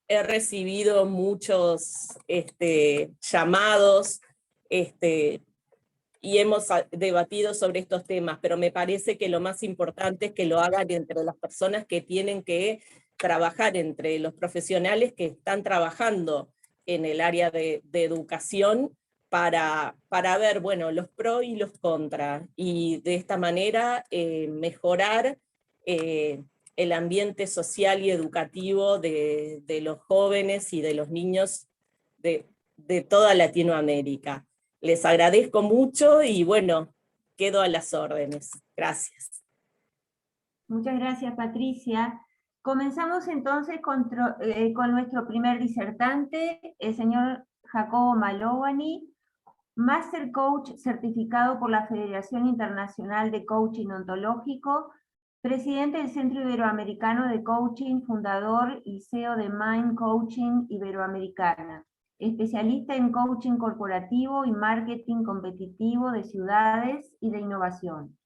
he recibido muchos llamados, y hemos debatido sobre estos temas, pero me parece que lo más importante es que lo hagan entre las personas que tienen que trabajar, entre los profesionales que están trabajando en el área de educación, para ver, bueno, los pros y los contras, y de esta manera mejorar el ambiente social y educativo de los jóvenes y de los niños de toda Latinoamérica. Les agradezco mucho y bueno, quedo a las órdenes. Gracias. Muchas gracias, Patricia. Comenzamos entonces con nuestro primer disertante, el señor Jacobo Malovany, Master Coach certificado por la Federación Internacional de Coaching Ontológico, presidente del Centro Iberoamericano de Coaching, fundador y CEO de Mind Coaching Iberoamericana, especialista en coaching corporativo y marketing competitivo de ciudades y de innovación,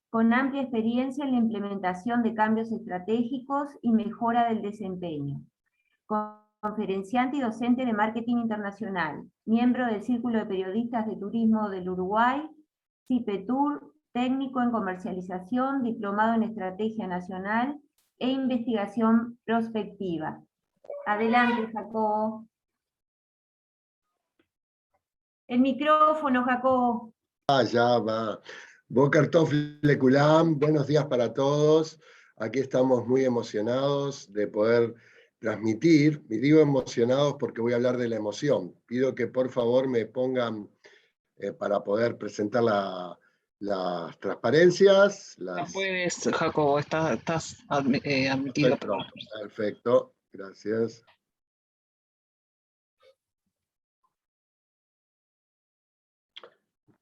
con amplia experiencia en la implementación de cambios estratégicos y mejora del desempeño. Conferenciante y docente de marketing internacional, miembro del Círculo de Periodistas de Turismo del Uruguay, CIPETUR, técnico en comercialización, diplomado en estrategia nacional e investigación prospectiva. Adelante, Jacobo. El micrófono, Jacobo. Ya va. Boker Tov Lekulam, buenos días para todos. Aquí estamos muy emocionados de poder transmitir, y digo emocionados porque voy a hablar de la emoción. Pido que por favor me pongan para poder presentar las transparencias. No puedes, Jacobo, estás admitido. Perfecto, gracias.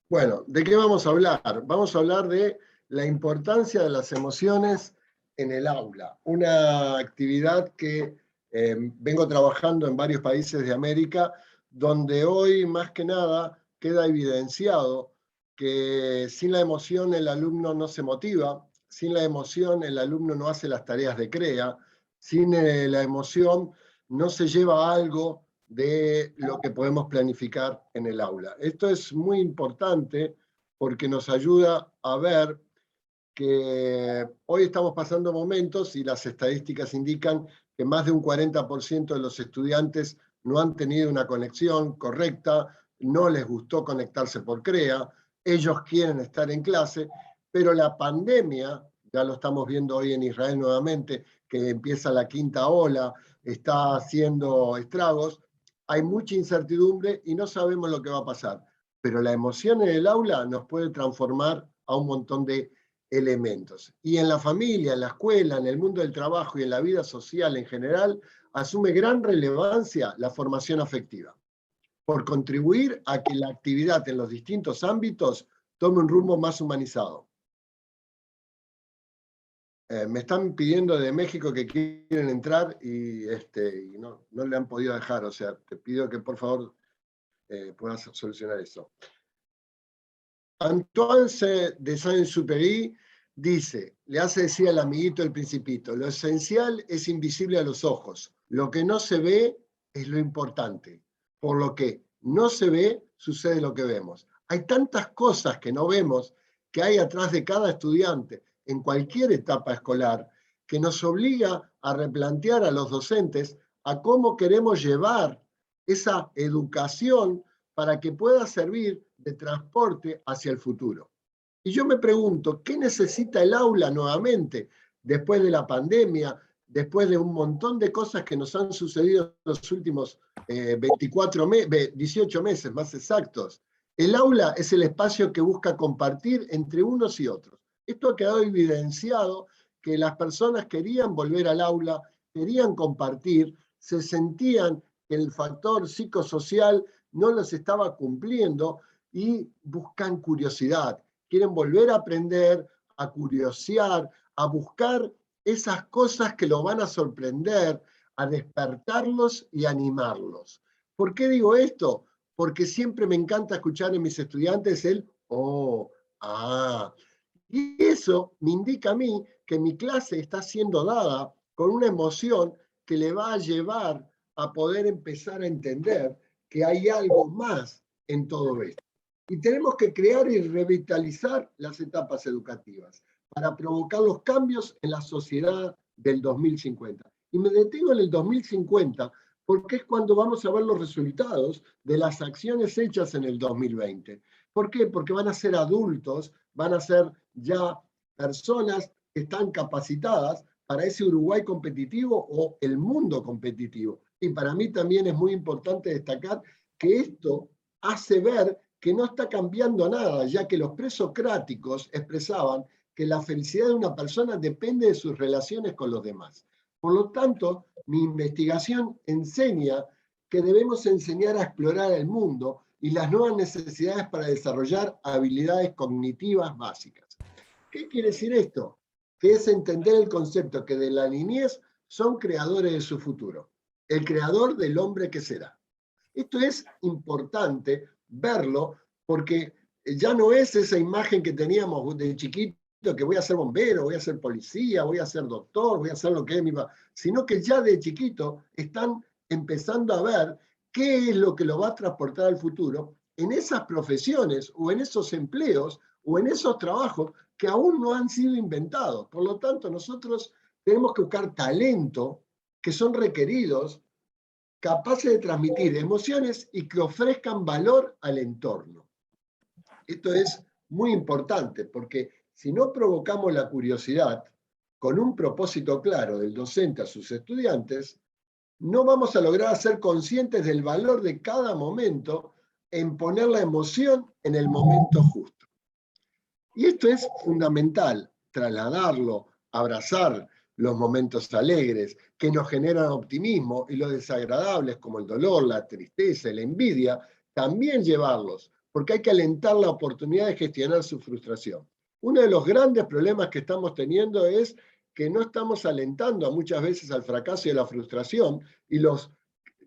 Bueno, ¿de qué vamos a hablar? Vamos a hablar de la importancia de las emociones en el aula, una actividad que vengo trabajando en varios países de América, donde hoy más que nada queda evidenciado que sin la emoción el alumno no se motiva, sin la emoción el alumno no hace las tareas de CREA, sin la emoción no se lleva algo de lo que podemos planificar en el aula. Esto es muy importante porque nos ayuda a ver que hoy estamos pasando momentos y las estadísticas indican que más de un 40% de los estudiantes no han tenido una conexión correcta, no les gustó conectarse por CREA, ellos quieren estar en clase, pero la pandemia, ya lo estamos viendo hoy en Israel nuevamente, que empieza la quinta ola, está haciendo estragos, hay mucha incertidumbre y no sabemos lo que va a pasar, pero la emoción en el aula nos puede transformar a un montón de elementos. Y en la familia, en la escuela, en el mundo del trabajo y en la vida social en general, asume gran relevancia la formación afectiva, por contribuir a que la actividad en los distintos ámbitos tome un rumbo más humanizado. Me están pidiendo de México que quieren entrar y no le han podido dejar, o sea, te pido que por favor puedas solucionar eso. Antoine de Saint-Exupéry dice, le hace decir al amiguito el Principito, lo esencial es invisible a los ojos, lo que no se ve es lo importante, por lo que no se ve sucede lo que vemos. Hay tantas cosas que no vemos que hay atrás de cada estudiante en cualquier etapa escolar, que nos obliga a replantear a los docentes a cómo queremos llevar esa educación para que pueda servir de transporte hacia el futuro. Y yo me pregunto, ¿qué necesita el aula nuevamente después de la pandemia, después de un montón de cosas que nos han sucedido en los últimos 18 meses más exactos? El aula es el espacio que busca compartir entre unos y otros. Esto ha quedado evidenciado que las personas querían volver al aula, querían compartir, se sentían que el factor psicosocial no los estaba cumpliendo y buscan curiosidad. Quieren volver a aprender, a curiosear, a buscar esas cosas que los van a sorprender, a despertarlos y animarlos. ¿Por qué digo esto? Porque siempre me encanta escuchar en mis estudiantes el "oh, ah". Y eso me indica a mí que mi clase está siendo dada con una emoción que le va a llevar a poder empezar a entender que hay algo más en todo esto. Y tenemos que crear y revitalizar las etapas educativas para provocar los cambios en la sociedad del 2050. Y me detengo en el 2050 porque es cuando vamos a ver los resultados de las acciones hechas en el 2020. ¿Por qué? Porque van a ser adultos, van a ser ya personas que están capacitadas para ese Uruguay competitivo o el mundo competitivo. Y para mí también es muy importante destacar que esto hace ver que no está cambiando nada, ya que los presocráticos expresaban que la felicidad de una persona depende de sus relaciones con los demás. Por lo tanto, mi investigación enseña que debemos enseñar a explorar el mundo y las nuevas necesidades para desarrollar habilidades cognitivas básicas. ¿Qué quiere decir esto? Que es entender el concepto que de la niñez son creadores de su futuro, el creador del hombre que será. Esto es importante verlo porque ya no es esa imagen que teníamos de chiquito, que voy a ser bombero, voy a ser policía, voy a ser doctor, voy a hacer lo que es mi papá, sino que ya de chiquito están empezando a ver qué es lo que lo va a transportar al futuro en esas profesiones o en esos empleos o en esos trabajos que aún no han sido inventados. Por lo tanto, nosotros tenemos que buscar talento que son requeridos, capaces de transmitir emociones y que ofrezcan valor al entorno. Esto es muy importante porque si no provocamos la curiosidad con un propósito claro del docente a sus estudiantes, no vamos a lograr ser conscientes del valor de cada momento en poner la emoción en el momento justo. Y esto es fundamental, trasladarlo, abrazar los momentos alegres que nos generan optimismo y los desagradables como el dolor, la tristeza, la envidia, también llevarlos, porque hay que alentar la oportunidad de gestionar su frustración. Uno de los grandes problemas que estamos teniendo es que no estamos alentando muchas veces al fracaso y a la frustración y los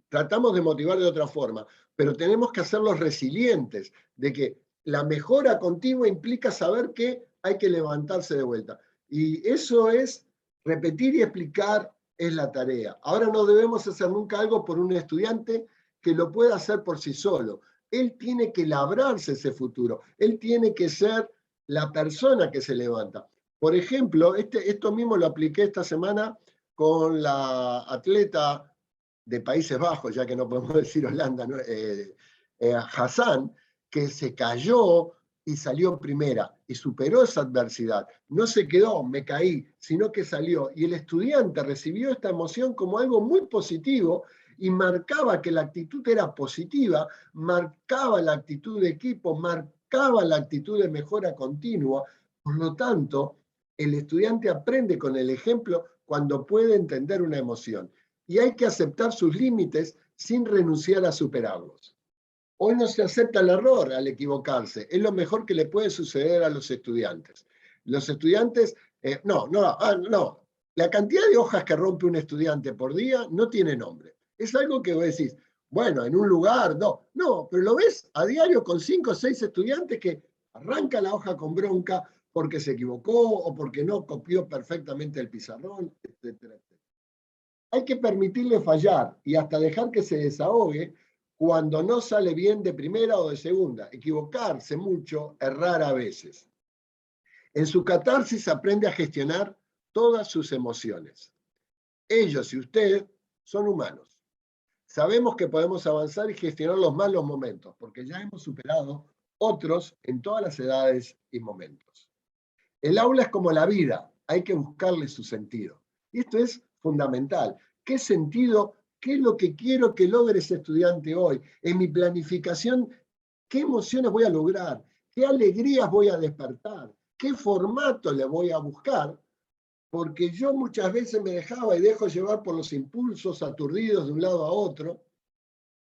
tratamos de motivar de otra forma, pero tenemos que hacerlos resilientes, de que la mejora continua implica saber que hay que levantarse de vuelta. Y eso es repetir y explicar, es la tarea. Ahora no debemos hacer nunca algo por un estudiante que lo pueda hacer por sí solo. Él tiene que labrarse ese futuro. Él tiene que ser la persona que se levanta. Por ejemplo, esto mismo lo apliqué esta semana con la atleta de Países Bajos, ya que no podemos decir Holanda, ¿no? Hassan, que se cayó y salió primera y superó esa adversidad. No se quedó, me caí, sino que salió. Y el estudiante recibió esta emoción como algo muy positivo y marcaba que la actitud era positiva, marcaba la actitud de equipo, marcaba la actitud de mejora continua. Por lo tanto, el estudiante aprende con el ejemplo cuando puede entender una emoción. Y hay que aceptar sus límites sin renunciar a superarlos. Hoy no se acepta el error al equivocarse. Es lo mejor que le puede suceder a los estudiantes. Los estudiantes, no. La cantidad de hojas que rompe un estudiante por día no tiene nombre. Es algo que vos decís, bueno, en un lugar, no, pero lo ves a diario con 5 o 6 estudiantes que arranca la hoja con bronca porque se equivocó o porque no copió perfectamente el pizarrón, etcétera, etcétera. Hay que permitirle fallar y hasta dejar que se desahogue cuando no sale bien de primera o de segunda. Equivocarse mucho, errar a veces. En su catarsis aprende a gestionar todas sus emociones. Ellos y usted son humanos. Sabemos que podemos avanzar y gestionar los malos momentos, porque ya hemos superado otros en todas las edades y momentos. El aula es como la vida, hay que buscarle su sentido. Y esto es fundamental. ¿Qué sentido, qué es lo que quiero que logre ese estudiante hoy? En mi planificación, ¿qué emociones voy a lograr? ¿Qué alegrías voy a despertar? ¿Qué formato le voy a buscar? Porque yo muchas veces me dejaba y dejo llevar por los impulsos aturdidos de un lado a otro,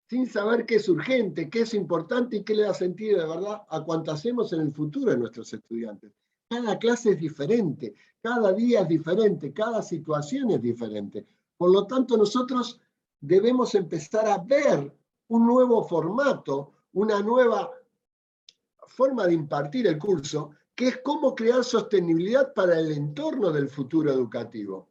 sin saber qué es urgente, qué es importante y qué le da sentido de verdad a cuanto hacemos en el futuro de nuestros estudiantes. Cada clase es diferente, cada día es diferente, cada situación es diferente. Por lo tanto, nosotros debemos empezar a ver un nuevo formato, una nueva forma de impartir el curso, que es cómo crear sostenibilidad para el entorno del futuro educativo.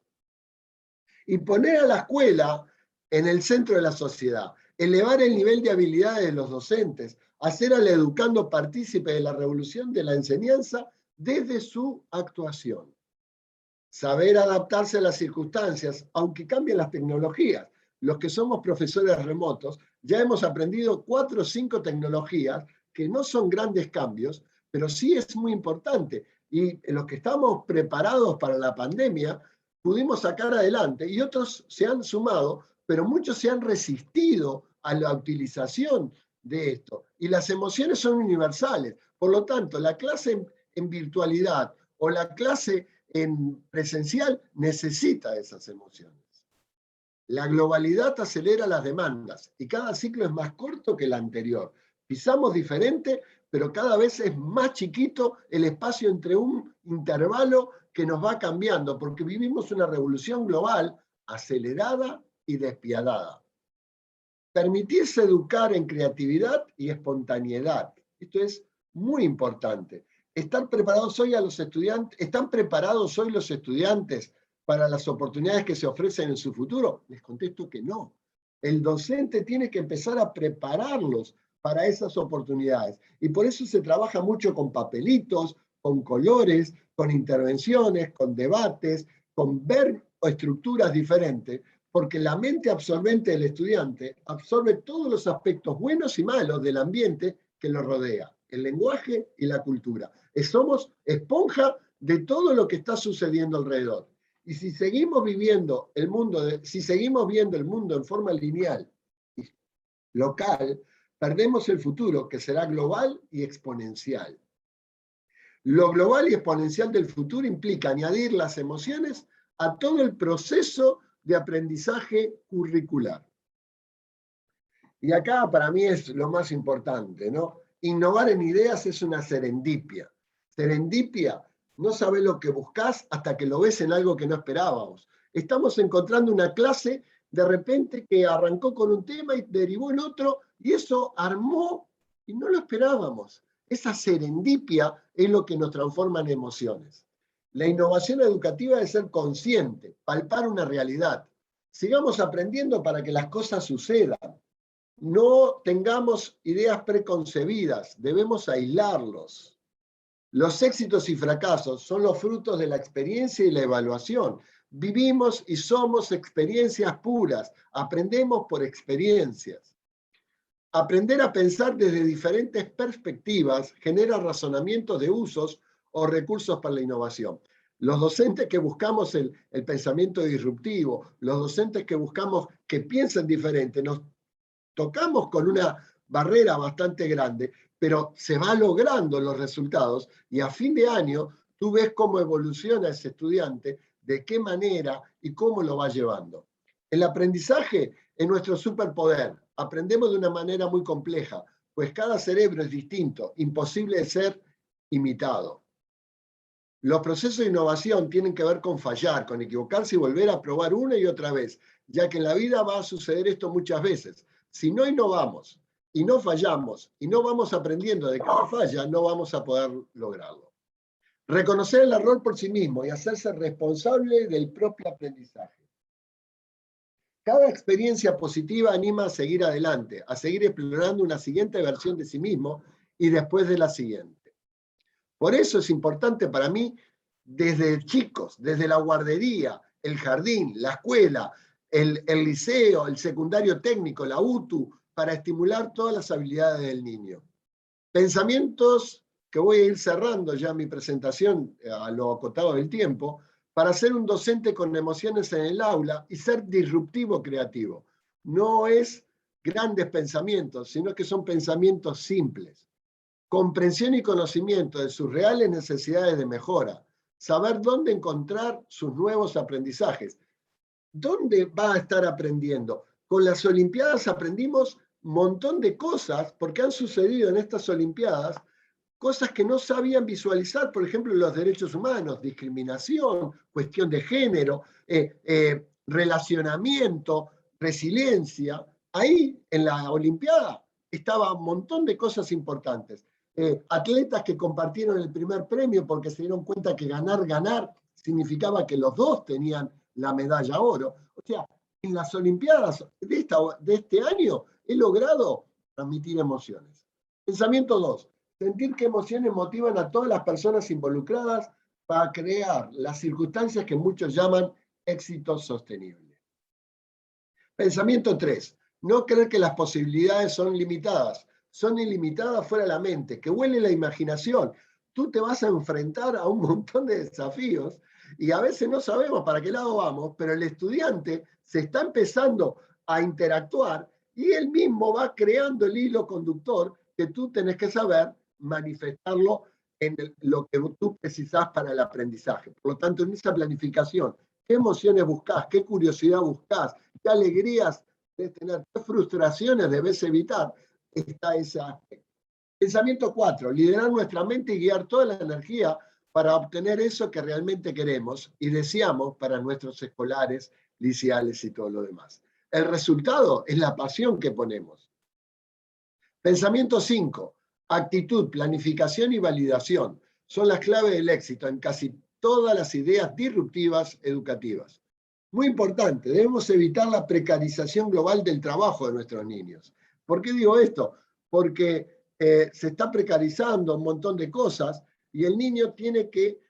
y poner a la escuela en el centro de la sociedad, elevar el nivel de habilidades de los docentes, hacer al educando partícipe de la revolución de la enseñanza desde su actuación. Saber adaptarse a las circunstancias, aunque cambien las tecnologías. Los que somos profesores remotos ya hemos aprendido 4 o 5 tecnologías que no son grandes cambios, pero sí es muy importante. Y los que estamos preparados para la pandemia pudimos sacar adelante y otros se han sumado, pero muchos se han resistido a la utilización de esto. Y las emociones son universales. Por lo tanto, la clase en virtualidad o la clase en presencial necesita esas emociones. La globalidad acelera las demandas y cada ciclo es más corto que el anterior. Pisamos diferente, pero cada vez es más chiquito el espacio entre un intervalo que nos va cambiando, porque vivimos una revolución global acelerada y despiadada. Permitirse educar en creatividad y espontaneidad. Esto es muy importante. ¿Están preparados hoy los estudiantes para las oportunidades que se ofrecen en su futuro? Les contesto que no. El docente tiene que empezar a prepararlos para esas oportunidades. Y por eso se trabaja mucho con papelitos, con colores, con intervenciones, con debates, con ver estructuras diferentes, porque la mente absorbente del estudiante absorbe todos los aspectos buenos y malos del ambiente que lo rodea, el lenguaje y la cultura. Somos esponja de todo lo que está sucediendo alrededor. Y si seguimos viendo el mundo en forma lineal y local, perdemos el futuro, que será global y exponencial. Lo global y exponencial del futuro implica añadir las emociones a todo el proceso de aprendizaje curricular. Y acá para mí es lo más importante, ¿no? Innovar en ideas es una serendipia. Serendipia, no sabés lo que buscás hasta que lo ves en algo que no esperábamos. Estamos encontrando una clase de repente que arrancó con un tema y derivó en otro, y eso armó y no lo esperábamos. Esa serendipia es lo que nos transforma en emociones. La innovación educativa es ser consciente, palpar una realidad. Sigamos aprendiendo para que las cosas sucedan. No tengamos ideas preconcebidas, debemos aislarlos. Los éxitos y fracasos son los frutos de la experiencia y la evaluación. Vivimos y somos experiencias puras, aprendemos por experiencias. Aprender a pensar desde diferentes perspectivas genera razonamientos de usos o recursos para la innovación. Los docentes que buscamos el pensamiento disruptivo, los docentes que buscamos que piensen diferente, nos tocamos con una barrera bastante grande, pero se va logrando los resultados y a fin de año tú ves cómo evoluciona ese estudiante, de qué manera y cómo lo va llevando. El aprendizaje es nuestro superpoder. Aprendemos de una manera muy compleja, pues cada cerebro es distinto, imposible de ser imitado. Los procesos de innovación tienen que ver con fallar, con equivocarse y volver a probar una y otra vez, ya que en la vida va a suceder esto muchas veces. Si no innovamos y no fallamos y no vamos aprendiendo de cada falla, no vamos a poder lograrlo. Reconocer el error por sí mismo y hacerse responsable del propio aprendizaje. Cada experiencia positiva anima a seguir adelante, a seguir explorando una siguiente versión de sí mismo y después de la siguiente. Por eso es importante para mí, desde chicos, desde la guardería, el jardín, la escuela, el liceo, el secundario técnico, la UTU, para estimular todas las habilidades del niño. Pensamientos que voy a ir cerrando ya mi presentación a lo acotado del tiempo, para ser un docente con emociones en el aula y ser disruptivo creativo. No es grandes pensamientos, sino que son pensamientos simples. Comprensión y conocimiento de sus reales necesidades de mejora. Saber dónde encontrar sus nuevos aprendizajes. ¿Dónde va a estar aprendiendo? Con las Olimpiadas aprendimos un montón de cosas, porque han sucedido en estas Olimpiadas cosas que no sabían visualizar, por ejemplo, los derechos humanos, discriminación, cuestión de género, relacionamiento, resiliencia. Ahí, en la Olimpiada, estaba un montón de cosas importantes. Atletas que compartieron el primer premio porque se dieron cuenta que ganar significaba que los dos tenían la medalla oro. O sea, en las Olimpiadas de este año he logrado transmitir emociones. Pensamiento 2. Sentir que emociones motivan a todas las personas involucradas para crear las circunstancias que muchos llaman éxito sostenible. Pensamiento 3. No creer que las posibilidades son limitadas. Son ilimitadas fuera de la mente, que huele la imaginación. Tú te vas a enfrentar a un montón de desafíos y a veces no sabemos para qué lado vamos, pero el estudiante se está empezando a interactuar y él mismo va creando el hilo conductor que tú tenés que saber manifestarlo en lo que tú precisás para el aprendizaje. Por lo tanto, en esa planificación, ¿qué emociones buscás? ¿Qué curiosidad buscás? ¿Qué alegrías debes tener? ¿Qué frustraciones debes evitar? Está ese aspecto. Pensamiento 4, liderar nuestra mente y guiar toda la energía para obtener eso que realmente queremos y deseamos para nuestros escolares, liceales y todo lo demás. El resultado es la pasión que ponemos. Pensamiento 5, actitud, planificación y validación son las claves del éxito en casi todas las ideas disruptivas educativas. Muy importante, debemos evitar la precarización global del trabajo de nuestros niños. ¿Por qué digo esto? Porque se está precarizando un montón de cosas y el niño tiene que,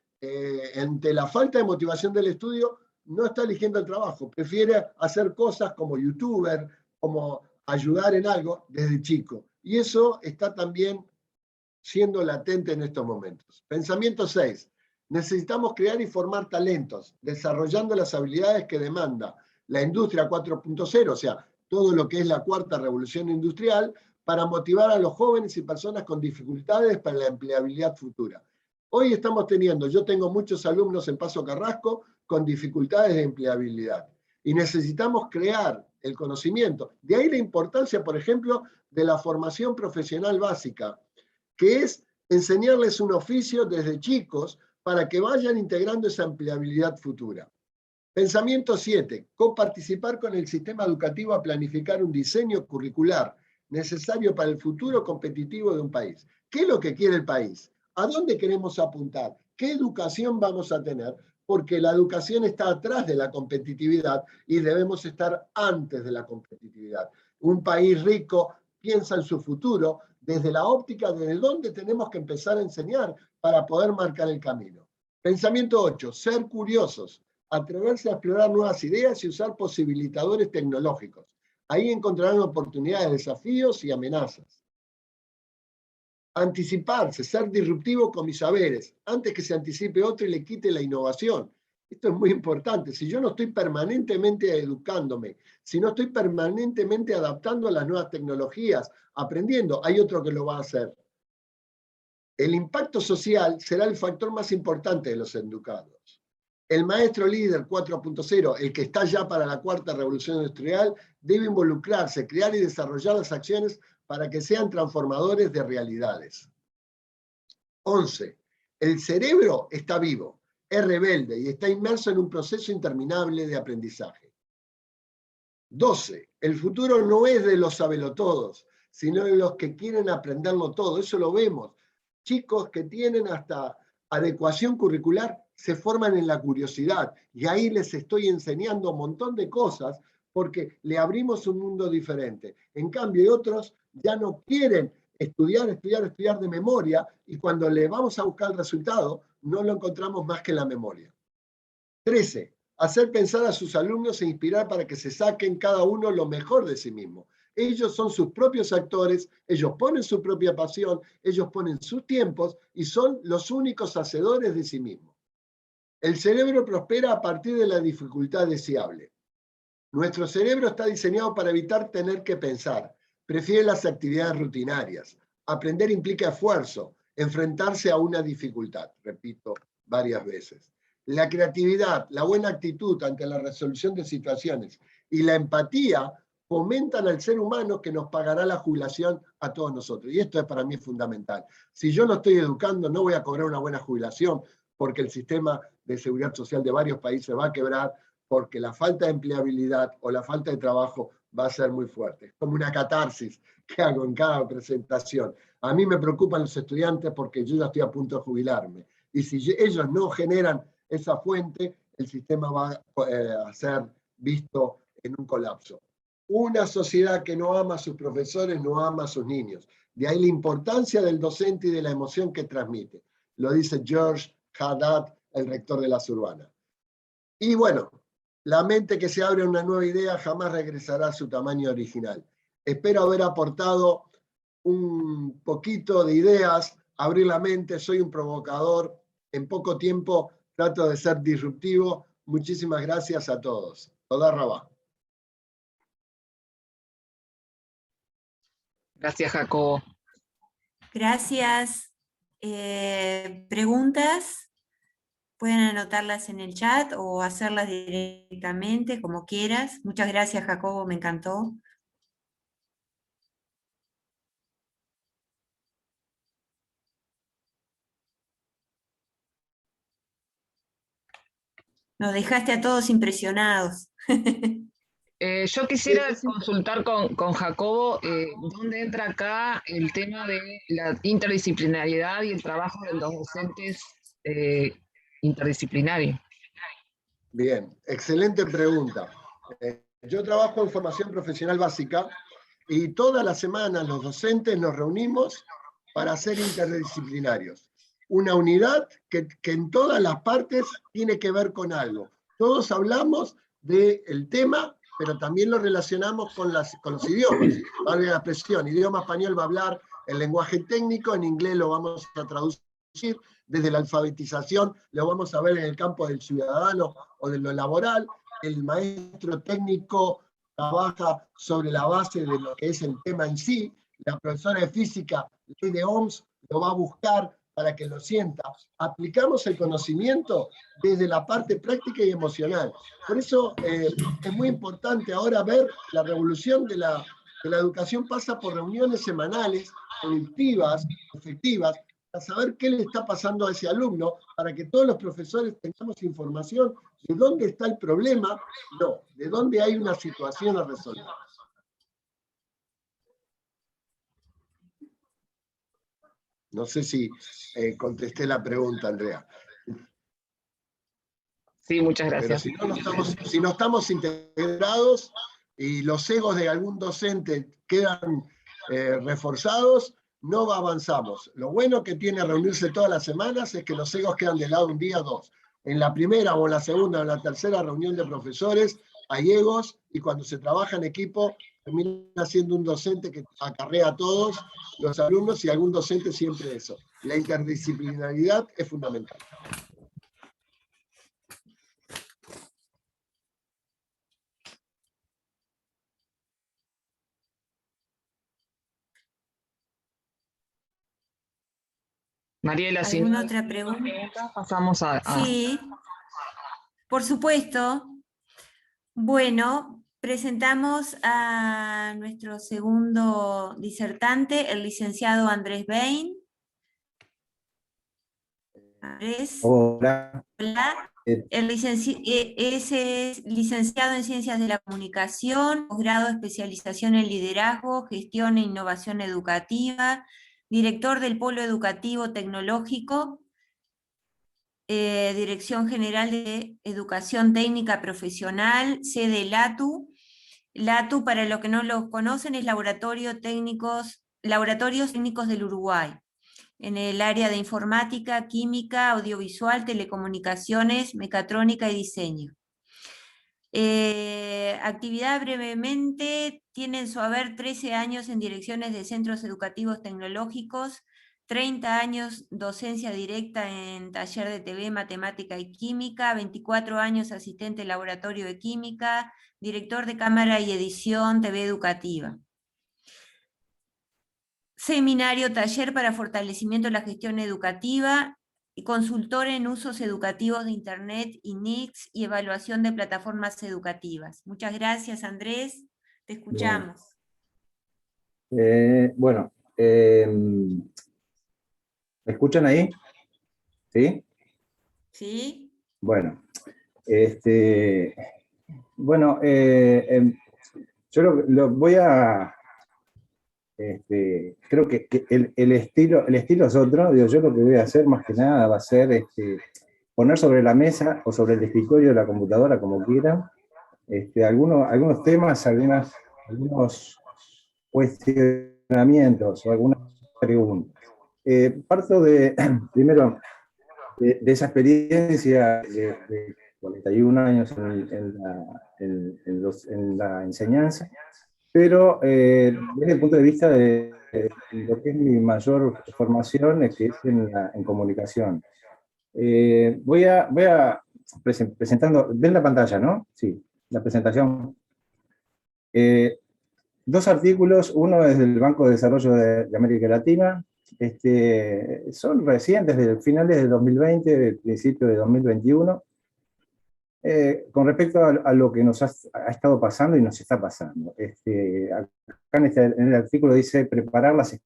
ante la falta de motivación del estudio, no está eligiendo el trabajo, prefiere hacer cosas como youtuber, como ayudar en algo desde chico. Y eso está también siendo latente en estos momentos. Pensamiento 6. Necesitamos crear y formar talentos, desarrollando las habilidades que demanda la industria 4.0, o sea, todo lo que es la cuarta revolución industrial, para motivar a los jóvenes y personas con dificultades para la empleabilidad futura. Hoy estamos teniendo, yo tengo muchos alumnos en Paso Carrasco con dificultades de empleabilidad y necesitamos crear el conocimiento. De ahí la importancia, por ejemplo, de la formación profesional básica, que es enseñarles un oficio desde chicos para que vayan integrando esa empleabilidad futura. Pensamiento 7. Coparticipar con el sistema educativo a planificar un diseño curricular necesario para el futuro competitivo de un país. ¿Qué es lo que quiere el país? ¿A dónde queremos apuntar? ¿Qué educación vamos a tener? Porque la educación está atrás de la competitividad y debemos estar antes de la competitividad. Un país rico piensa en su futuro desde la óptica de dónde tenemos que empezar a enseñar para poder marcar el camino. Pensamiento 8. Ser curiosos, atreverse a explorar nuevas ideas y usar posibilitadores tecnológicos. Ahí encontrarán oportunidades, desafíos y amenazas. Anticiparse, ser disruptivo con mis saberes, antes que se anticipe otro y le quite la innovación. Esto es muy importante. Si yo no estoy permanentemente educándome, si no estoy permanentemente adaptando a las nuevas tecnologías, aprendiendo, hay otro que lo va a hacer. El impacto social será el factor más importante de los educados. El maestro líder 4.0, el que está ya para la cuarta revolución industrial, debe involucrarse, crear y desarrollar las acciones para que sean transformadores de realidades. 11. El cerebro está vivo, es rebelde y está inmerso en un proceso interminable de aprendizaje. 12. El futuro no es de los sabelotodos, sino de los que quieren aprenderlo todo. Eso lo vemos. Chicos que tienen hasta adecuación curricular se forman en la curiosidad y ahí les estoy enseñando un montón de cosas porque le abrimos un mundo diferente. En cambio, otros ya no quieren estudiar de memoria y cuando le vamos a buscar el resultado no lo encontramos más que en la memoria. 13. Hacer pensar a sus alumnos e inspirar para que se saquen cada uno lo mejor de sí mismo. Ellos son sus propios actores, ellos ponen su propia pasión, ellos ponen sus tiempos y son los únicos hacedores de sí mismos. El cerebro prospera a partir de la dificultad deseable. Nuestro cerebro está diseñado para evitar tener que pensar. Prefiere las actividades rutinarias. Aprender implica esfuerzo, enfrentarse a una dificultad. Repito varias veces. La creatividad, la buena actitud ante la resolución de situaciones y la empatía fomentan al ser humano que nos pagará la jubilación a todos nosotros. Y esto para mí es fundamental. Si yo no estoy educando, no voy a cobrar una buena jubilación porque el sistema de seguridad social de varios países va a quebrar, porque la falta de empleabilidad o la falta de trabajo va a ser muy fuerte. Es como una catarsis que hago en cada presentación. A mí me preocupan los estudiantes porque yo ya estoy a punto de jubilarme. Y si ellos no generan esa fuente, el sistema va a ser visto en un colapso. Una sociedad que no ama a sus profesores no ama a sus niños. De ahí la importancia del docente y de la emoción que transmite. Lo dice George Haddad, el rector de la Urbana. Y bueno, la mente que se abre a una nueva idea jamás regresará a su tamaño original. Espero haber aportado un poquito de ideas, abrir la mente, soy un provocador, en poco tiempo trato de ser disruptivo. Muchísimas gracias a todos. Toda Rabá. Gracias, Jacobo. Gracias. ¿Preguntas? Pueden anotarlas en el chat o hacerlas directamente, como quieras. Muchas gracias, Jacobo, me encantó. Nos dejaste a todos impresionados. Yo quisiera consultar con Jacobo dónde entra acá el tema de la interdisciplinariedad y el trabajo de los docentes interdisciplinarios. Bien, excelente pregunta. Yo trabajo en formación profesional básica y todas las semanas los docentes nos reunimos para ser interdisciplinarios. Una unidad que en todas las partes tiene que ver con algo. Todos hablamos del tema, pero también lo relacionamos con los idiomas. Valga la expresión, idioma español va a hablar el lenguaje técnico, en inglés lo vamos a traducir, desde la alfabetización lo vamos a ver en el campo del ciudadano o de lo laboral. El maestro técnico trabaja sobre la base de lo que es el tema en sí. La profesora de física, ley de Ohms, lo va a buscar para que lo sienta. Aplicamos el conocimiento desde la parte práctica y emocional. Por eso es muy importante ahora ver la revolución de la educación pasa por reuniones semanales, productivas, efectivas, para saber qué le está pasando a ese alumno, para que todos los profesores tengamos información de dónde está el problema, no, de dónde hay una situación a resolver. No sé si contesté la pregunta, Andrea. Sí, muchas gracias. Pero si no estamos integrados y los egos de algún docente quedan reforzados, no avanzamos. Lo bueno que tiene reunirse todas las semanas es que los egos quedan de lado un día, dos. En la primera o en la segunda o en la tercera reunión de profesores hay egos y cuando se trabaja en equipo termina siendo un docente que acarrea a todos los alumnos y algún docente siempre eso. La interdisciplinaridad es fundamental. Mariela, si no ¿Alguna hay otra pregunta? pasamos a... Sí, por supuesto. Bueno, presentamos a nuestro segundo disertante, el licenciado Andrés Bain. Andrés. Hola. Hola. Es licenciado en Ciencias de la Comunicación, posgrado especialización en liderazgo, gestión e innovación educativa, director del Polo Educativo Tecnológico, Dirección General de Educación Técnica Profesional, sede LATU. LATU, para los que no lo conocen, es Laboratorios Técnicos del Uruguay, en el área de informática, química, audiovisual, telecomunicaciones, mecatrónica y diseño. Actividad brevemente, tiene en su haber 13 años en direcciones de centros educativos tecnológicos, 30 años docencia directa en taller de TV, matemática y química, 24 años asistente laboratorio de química, director de cámara y edición TV educativa. Seminario, taller para fortalecimiento de la gestión educativa, y consultor en usos educativos de Internet y NICS y evaluación de plataformas educativas. Muchas gracias, Andrés. Te escuchamos. Bueno, ¿me escuchan ahí? ¿Sí? ¿Sí? Bueno, yo lo voy a... creo que el estilo es otro. Digo, yo lo que voy a hacer más que nada va a ser poner sobre la mesa o sobre el escritorio de la computadora, como quieran, algunos temas, algunos cuestionamientos o algunas preguntas. Parto primero de esa experiencia de 41 años en la enseñanza, pero desde el punto de vista de lo que es mi mayor formación, que es en comunicación. Voy a presentando, ven la pantalla, ¿no? Sí, la presentación. Dos artículos, uno es del Banco de Desarrollo de América Latina, son recientes, desde finales de 2020, principio de 2021, con respecto a lo que nos ha estado pasando y nos está pasando. Acá en el artículo dice preparar las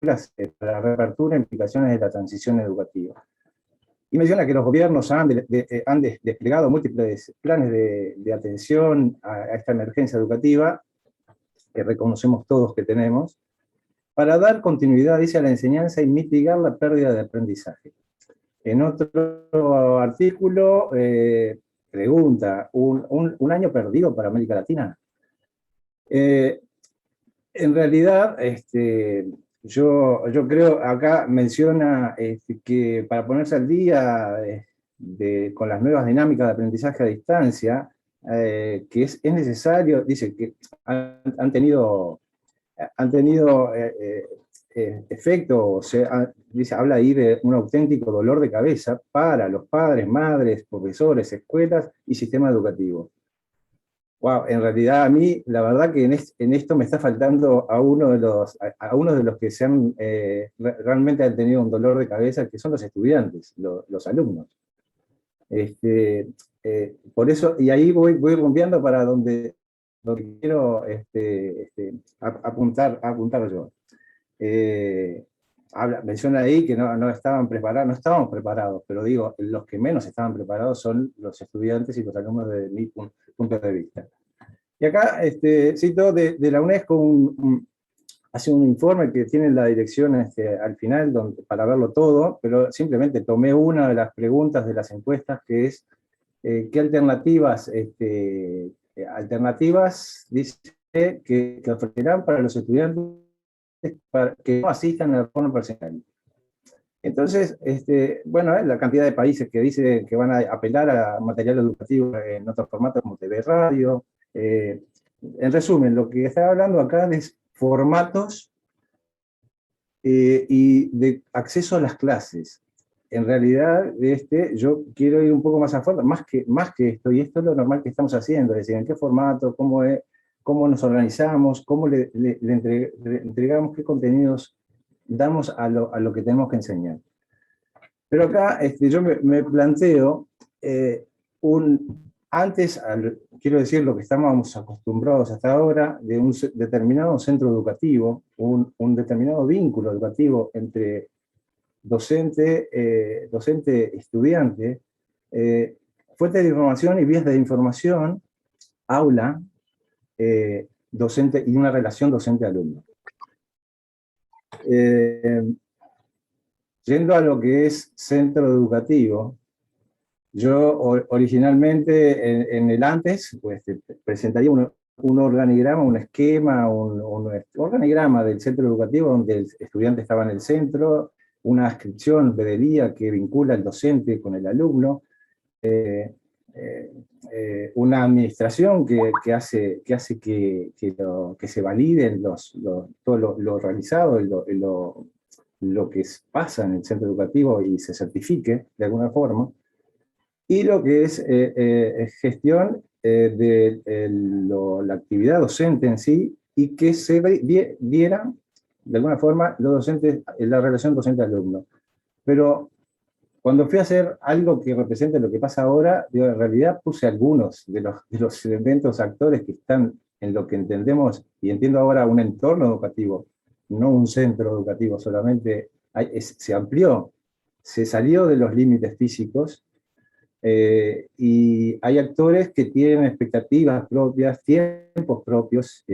escuelas para la reapertura e implicaciones de la transición educativa. Y menciona que los gobiernos han desplegado múltiples planes de atención a esta emergencia educativa, que reconocemos todos que tenemos, para dar continuidad, dice, a la enseñanza y mitigar la pérdida de aprendizaje. En otro artículo pregunta, ¿un año perdido para América Latina? En realidad, yo creo, acá menciona que para ponerse al día con las nuevas dinámicas de aprendizaje a distancia, que es necesario, dice que han tenido efecto, habla ahí de un auténtico dolor de cabeza para los padres, madres, profesores, escuelas y sistema educativo. Wow, en realidad a mí, la verdad que en esto me está faltando a uno de los que realmente han tenido un dolor de cabeza, que son los estudiantes, los alumnos. Por eso, y ahí voy rumbeando para donde quiero apuntar yo. Menciona ahí que no estábamos preparados, pero digo, los que menos estaban preparados son los estudiantes y los alumnos de mi punto de vista. Y acá cito de la UNESCO, hace un informe que tiene la dirección al final para verlo todo, pero simplemente tomé una de las preguntas de las encuestas, que es ¿qué alternativas dice que ofrecerán para los estudiantes para que no asistan a la forma personal? Entonces, bueno, la cantidad de países que dicen que van a apelar a material educativo en otros formatos como TV, radio. En resumen, lo que está hablando acá es formatos y de acceso a las clases. En realidad, yo quiero ir un poco más a fondo, más que esto, y esto es lo normal que estamos haciendo, es decir, en qué formato, cómo nos organizamos, cómo le entregamos, qué contenidos damos a lo que tenemos que enseñar. Pero acá yo me planteo quiero decir lo que estamos acostumbrados hasta ahora, de un determinado centro educativo, un determinado vínculo educativo entre docente-estudiante, fuentes de información y vías de información, aula, docente y una relación docente-alumno. Yendo a lo que es centro educativo, yo originalmente en el antes presentaría un organigrama, un esquema, un organigrama del centro educativo donde el estudiante estaba en el centro, una adscripción, veeduría que vincula al docente con el alumno, una administración que hace que se validen todo lo realizado, lo que pasa en el centro educativo y se certifique de alguna forma, y lo que es gestión de la actividad docente en sí, y que se viera de alguna forma los docentes, la relación docente-alumno. Pero cuando fui a hacer algo que represente lo que pasa ahora, digo, en realidad puse algunos de los elementos actores que están en lo que entendemos, y entiendo ahora, un entorno educativo, no un centro educativo solamente. Se amplió, se salió de los límites físicos, y hay actores que tienen expectativas propias, tiempos propios,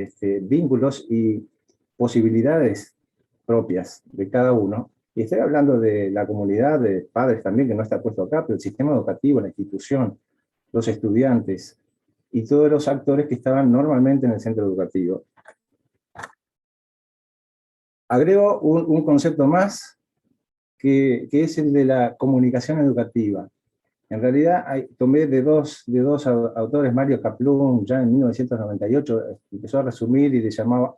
vínculos y posibilidades propias de cada uno, Y estoy hablando de la comunidad de padres también, que no está puesto acá, pero el sistema educativo, la institución, los estudiantes y todos los actores que estaban normalmente en el centro educativo. Agrego un concepto más, que es el de la comunicación educativa. En realidad, tomé de dos autores, Mario Kaplun, ya en 1998, empezó a resumir y le llamaba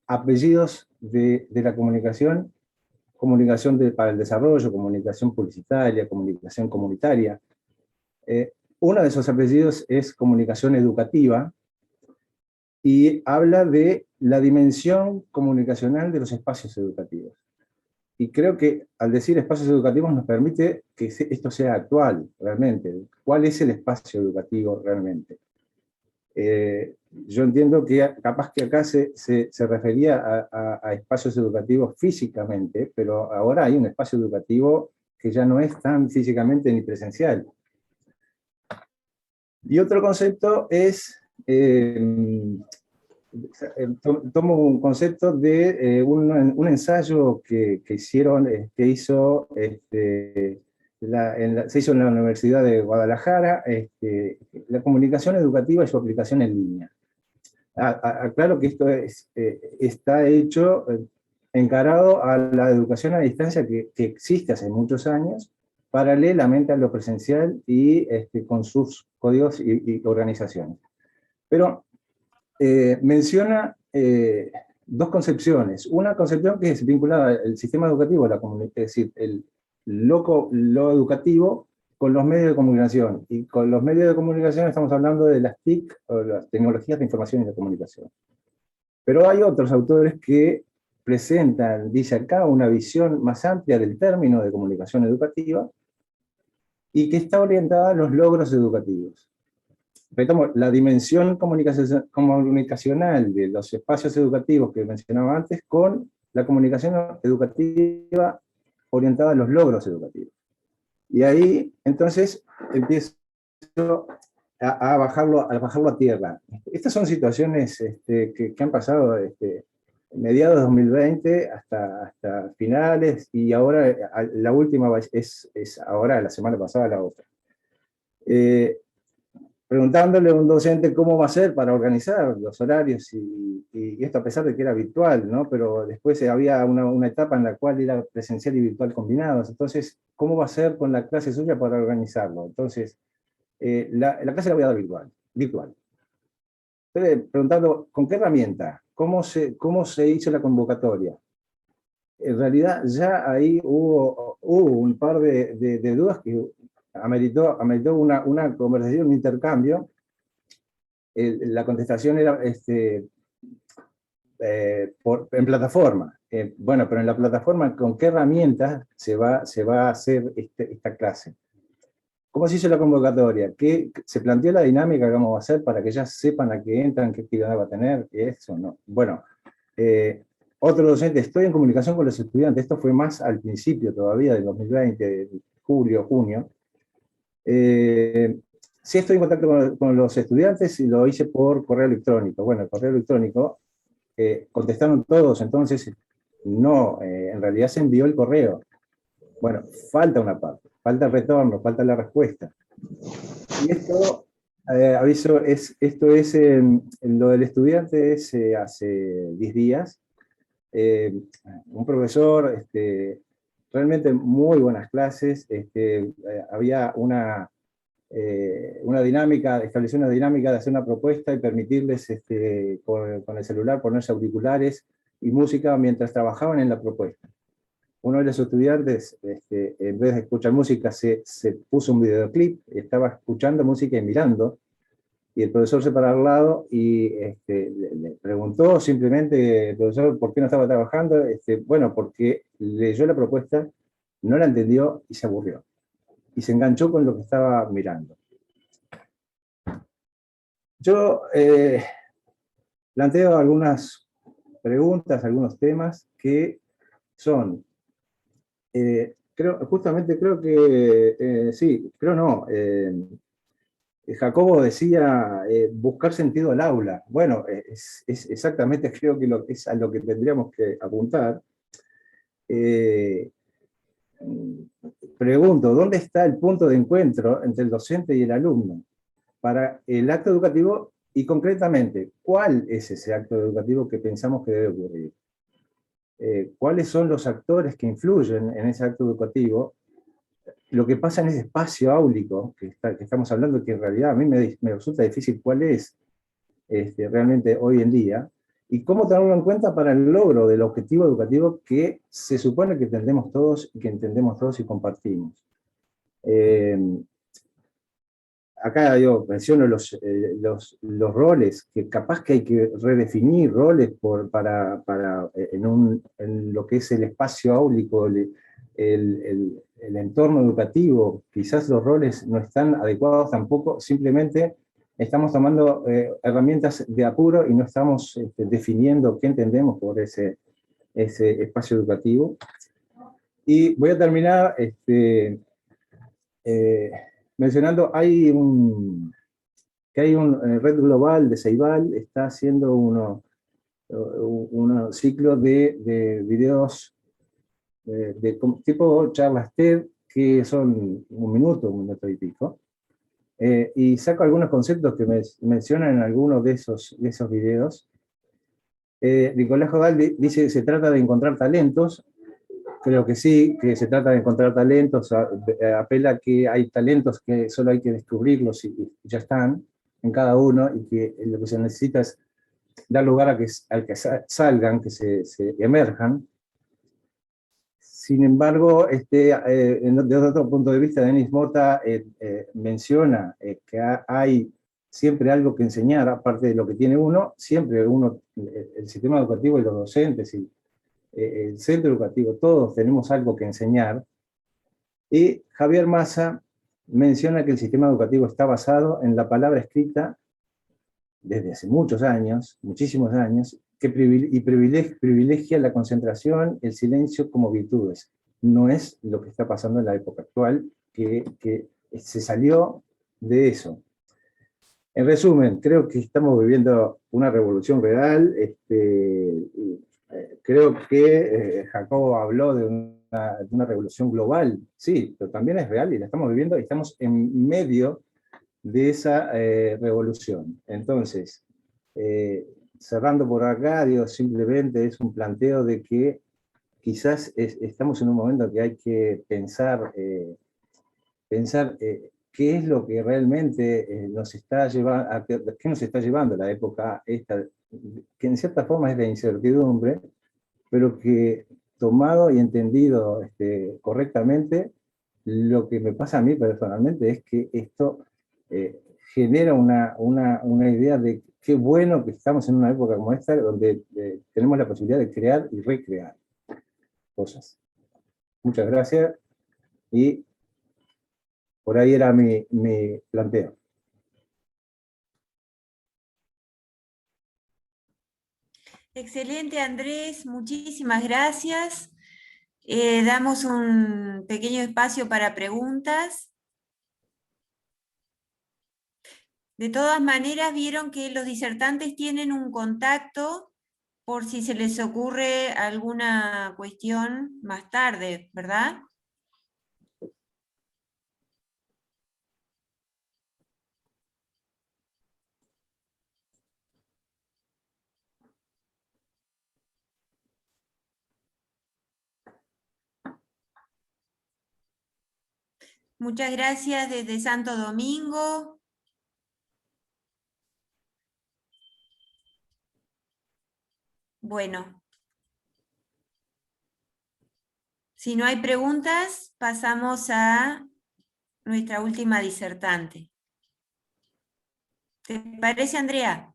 apellidos de la comunicación, para el desarrollo, comunicación publicitaria, comunicación comunitaria. Uno de esos apellidos es comunicación educativa, y habla de la dimensión comunicacional de los espacios educativos. Y creo que al decir espacios educativos nos permite que esto sea actual, realmente. ¿Cuál es el espacio educativo realmente? Yo entiendo que capaz que acá se refería a espacios educativos físicamente, pero ahora hay un espacio educativo que ya no es tan físicamente ni presencial. Y otro concepto es, tomo un concepto de un ensayo que hizo se hizo en la Universidad de Guadalajara, la comunicación educativa y su aplicación en línea. Claro que esto está hecho, encarado a la educación a distancia que existe hace muchos años, paralelamente a lo presencial y con sus códigos y organizaciones. Pero menciona dos concepciones. Una concepción que es vinculada al sistema educativo, es decir, lo educativo con los medios de comunicación. Y con los medios de comunicación estamos hablando de las TIC, o las tecnologías de información y de comunicación. Pero hay otros autores que presentan, dice acá, una visión más amplia del término de comunicación educativa y que está orientada a los logros educativos. Retomo, la dimensión comunicacional de los espacios educativos que mencionaba antes con la comunicación educativa orientada a los logros educativos. Y ahí, entonces, empiezo a bajarlo a tierra. Estas son situaciones que han pasado mediados de 2020 hasta finales, y ahora la última es ahora, la semana pasada, la otra. Preguntándole a un docente cómo va a ser para organizar los horarios, y esto a pesar de que era virtual, ¿no? Pero después había una etapa en la cual era presencial y virtual combinados. Entonces, ¿cómo va a ser con la clase suya para organizarlo? Entonces, la clase la voy a dar virtual. Entonces, preguntando, ¿con qué herramienta? ¿Cómo se hizo la convocatoria? En realidad, ya ahí hubo un par de dudas que ameritó una conversación, un intercambio. La contestación era en plataforma. Bueno, pero en la plataforma, ¿con qué herramientas se va a hacer esta clase? ¿Cómo se hizo la convocatoria? ¿Se planteó la dinámica que vamos a hacer para que ya sepan a qué entran, qué actividad va a tener? Eso, ¿no? Bueno, otro docente, estoy en comunicación con los estudiantes. Esto fue más al principio todavía del 2020, julio, junio. Sí estoy en contacto con los estudiantes y lo hice por correo electrónico. Bueno, el correo electrónico, contestaron todos, entonces no, en realidad se envió el correo. Bueno, falta una parte, falta el retorno, falta la respuesta. Y esto, aviso, lo del estudiante es hace 10 días. Un profesor, realmente muy buenas clases, había una dinámica, estableció una dinámica de hacer una propuesta y permitirles con el celular ponerse auriculares y música mientras trabajaban en la propuesta. Uno de los estudiantes, en vez de escuchar música, se puso un videoclip, estaba escuchando música y mirando, y el profesor se paró al lado y le preguntó simplemente, profesor, ¿por qué no estaba trabajando? Bueno, porque leyó la propuesta, no la entendió y se aburrió. Y se enganchó con lo que estaba mirando. Yo planteo algunas preguntas, algunos temas que son, Jacobo decía buscar sentido al aula. Bueno, es exactamente creo que es a lo que tendríamos que apuntar. pregunto, ¿dónde está el punto de encuentro entre el docente y el alumno para el acto educativo? Y concretamente, ¿cuál es ese acto educativo que pensamos que debe ocurrir? ¿Cuáles son los actores que influyen en ese acto educativo? Lo que pasa en ese espacio áulico que estamos hablando, que en realidad a mí me resulta difícil cuál es realmente hoy en día, y cómo tenerlo en cuenta para el logro del objetivo educativo que se supone que entendemos todos y compartimos. Acá yo menciono los roles, que capaz que hay que redefinir roles en lo que es el espacio áulico, el entorno educativo. Quizás los roles no están adecuados tampoco, simplemente estamos tomando herramientas de apuro y no estamos definiendo qué entendemos por ese espacio educativo. Y voy a terminar mencionando, hay un red global de Ceibal, está haciendo un ciclo de videos tipo charlas TED, que son un minuto y pico, y saco algunos conceptos que mencionan en algunos de esos videos. Nicolás Jodal dice que se trata de encontrar talentos. Creo que sí, que se trata de encontrar talentos, apela a que hay talentos que solo hay que descubrirlos y ya están en cada uno, y que lo que se necesita es dar lugar a que salgan, que se emerjan. Sin embargo, desde otro punto de vista, Denis Mota menciona que hay siempre algo que enseñar, aparte de lo que tiene uno, siempre el sistema educativo y los docentes y el centro educativo, todos tenemos algo que enseñar. Y Javier Massa menciona que el sistema educativo está basado en la palabra escrita desde hace muchos años, muchísimos años, que privilegia la concentración, el silencio como virtudes. No es lo que está pasando en la época actual, que se salió de eso. En resumen, creo que estamos viviendo una revolución real. Creo que Jacobo habló de una revolución global, sí, pero también es real y la estamos viviendo y estamos en medio de esa revolución. Entonces, cerrando por acá, digo, simplemente es un planteo de que quizás estamos en un momento que hay que pensar qué es lo que realmente nos está llevando, qué nos está llevando la época esta, que en cierta forma es de incertidumbre, pero que tomado y entendido correctamente, lo que me pasa a mí personalmente es que esto genera una idea de qué bueno que estamos en una época como esta, donde tenemos la posibilidad de crear y recrear cosas. Muchas gracias, y por ahí era mi planteo. Excelente, Andrés, muchísimas gracias. Damos un pequeño espacio para preguntas. De todas maneras, vieron que los disertantes tienen un contacto por si se les ocurre alguna cuestión más tarde, ¿verdad? Muchas gracias desde Santo Domingo. Bueno, si no hay preguntas, pasamos a nuestra última disertante. ¿Te parece, Andrea?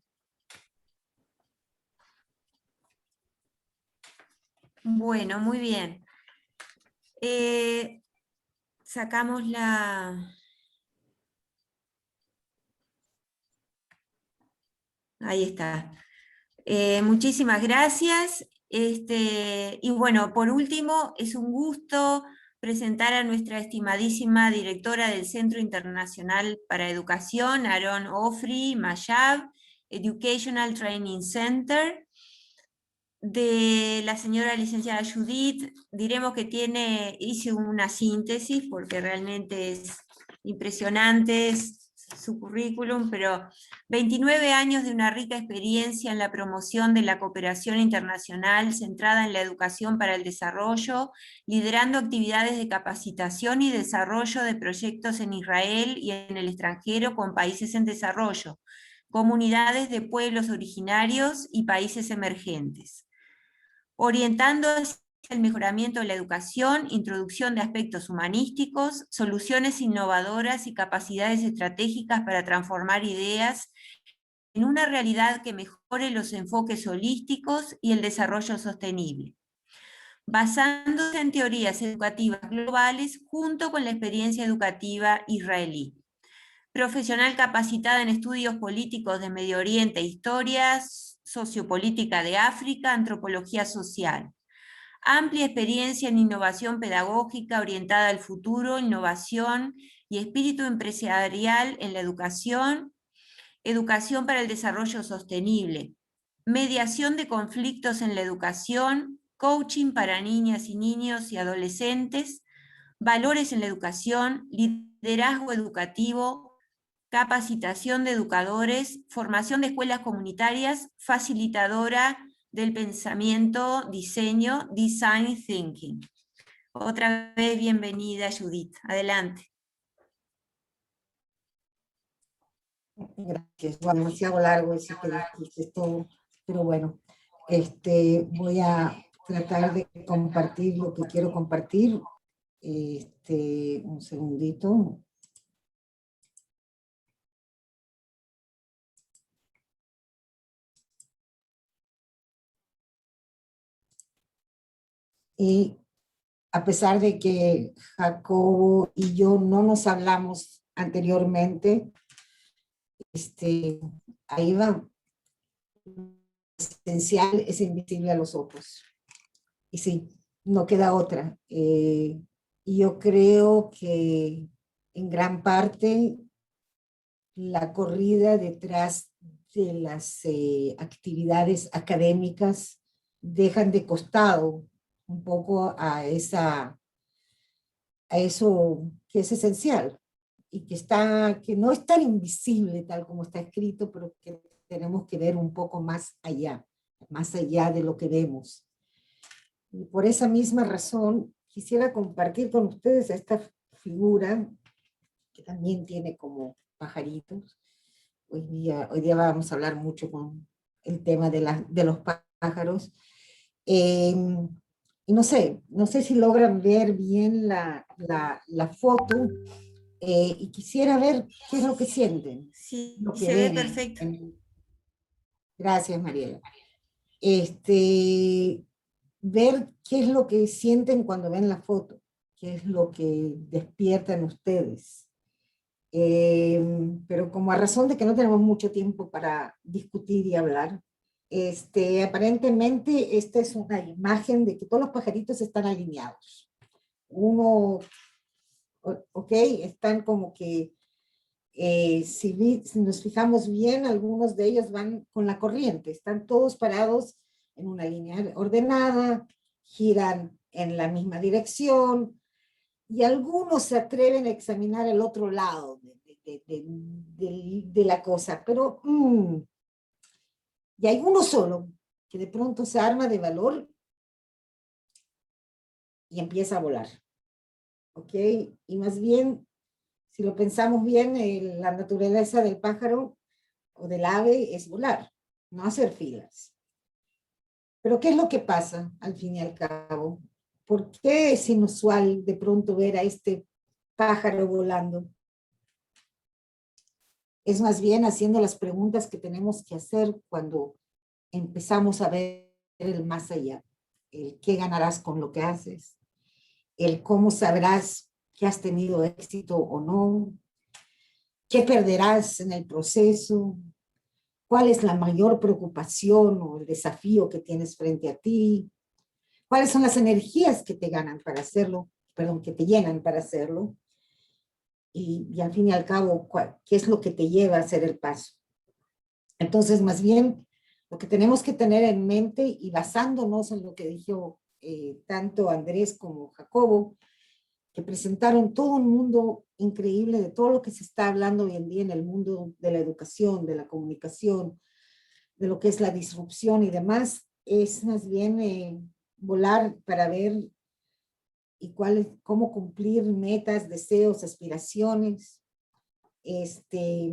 Bueno, muy bien. Sacamos la... Ahí está. Muchísimas gracias. Y bueno, por último, es un gusto presentar a nuestra estimadísima directora del Centro Internacional para Educación, Aron Ofri Mayab, Educational Training Center. de la señora licenciada Judith, diremos que hice una síntesis, porque realmente es impresionante su currículum, pero 29 años de una rica experiencia en la promoción de la cooperación internacional centrada en la educación para el desarrollo, liderando actividades de capacitación y desarrollo de proyectos en Israel y en el extranjero con países en desarrollo, comunidades de pueblos originarios y países emergentes, orientando hacia el mejoramiento de la educación, introducción de aspectos humanísticos, soluciones innovadoras y capacidades estratégicas para transformar ideas en una realidad que mejore los enfoques holísticos y el desarrollo sostenible, basándose en teorías educativas globales junto con la experiencia educativa israelí. Profesional capacitada en estudios políticos de Medio Oriente, historia sociopolítica de África, antropología social. Amplia experiencia en innovación pedagógica orientada al futuro, innovación y espíritu empresarial en la educación, educación para el desarrollo sostenible, mediación de conflictos en la educación, coaching para niñas y niños y adolescentes, valores en la educación, liderazgo educativo, capacitación de educadores, formación de escuelas comunitarias, facilitadora del pensamiento, diseño, design thinking. Otra vez bienvenida, Judith. Adelante. Gracias. Bueno, demasiado largo eso que dijiste todo, pero bueno, voy a tratar de compartir lo que quiero compartir. Un segundito. Y a pesar de que Jacobo y yo no nos hablamos anteriormente, ahí va. Lo esencial es invisible a los ojos. Y sí, no queda otra. Y yo creo que en gran parte la corrida detrás de las actividades académicas dejan de costado un poco a eso que es esencial y que no es tan invisible tal como está escrito, pero que tenemos que ver un poco más allá de lo que vemos. Y por esa misma razón quisiera compartir con ustedes esta figura que también tiene como pajaritos. Hoy día vamos a hablar mucho con el tema de los pájaros. Y no sé si logran ver bien la foto, y quisiera ver qué es lo que sienten. Sí, lo que se ve ven perfecto. Gracias, Mariela. Ver qué es lo que sienten cuando ven la foto, qué es lo que despiertan ustedes. Pero como a razón de que no tenemos mucho tiempo para discutir y hablar, aparentemente esta es una imagen de que todos los pajaritos están alineados. Están como que, si nos fijamos bien, algunos de ellos van con la corriente, están todos parados en una línea ordenada, giran en la misma dirección, y algunos se atreven a examinar el otro lado de la cosa, pero y hay uno solo que de pronto se arma de valor y empieza a volar. ¿Ok? Y más bien, si lo pensamos bien, la naturaleza del pájaro o del ave es volar, no hacer filas. Pero ¿qué es lo que pasa al fin y al cabo? ¿Por qué es inusual de pronto ver a este pájaro volando? Es más bien haciendo las preguntas que tenemos que hacer cuando empezamos a ver el más allá. El qué ganarás con lo que haces, el cómo sabrás que has tenido éxito o no, qué perderás en el proceso, cuál es la mayor preocupación o el desafío que tienes frente a ti, cuáles son las energías que te ganan para hacerlo, que te llenan para hacerlo, y al fin y al cabo, qué es lo que te lleva a hacer el paso. Entonces, más bien, Lo que tenemos que tener en mente, y basándonos en lo que dijo tanto Andrés como Jacobo, que presentaron todo un mundo increíble de todo lo que se está hablando hoy en día en el mundo de la educación, de la comunicación, de lo que es la disrupción y demás, es más bien volar para ver y cómo cumplir metas, deseos, aspiraciones, y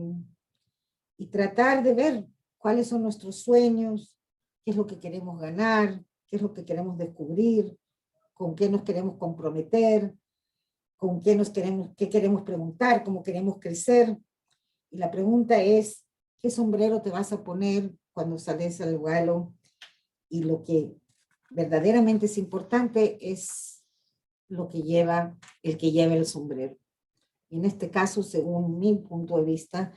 tratar de ver cuáles son nuestros sueños, qué es lo que queremos ganar, qué es lo que queremos descubrir, con qué nos queremos comprometer, con qué queremos preguntar, cómo queremos crecer. Y la pregunta es, ¿qué sombrero te vas a poner cuando sales al vuelo? Y lo que verdaderamente es importante es lo que lleva el sombrero. Y en este caso, según mi punto de vista,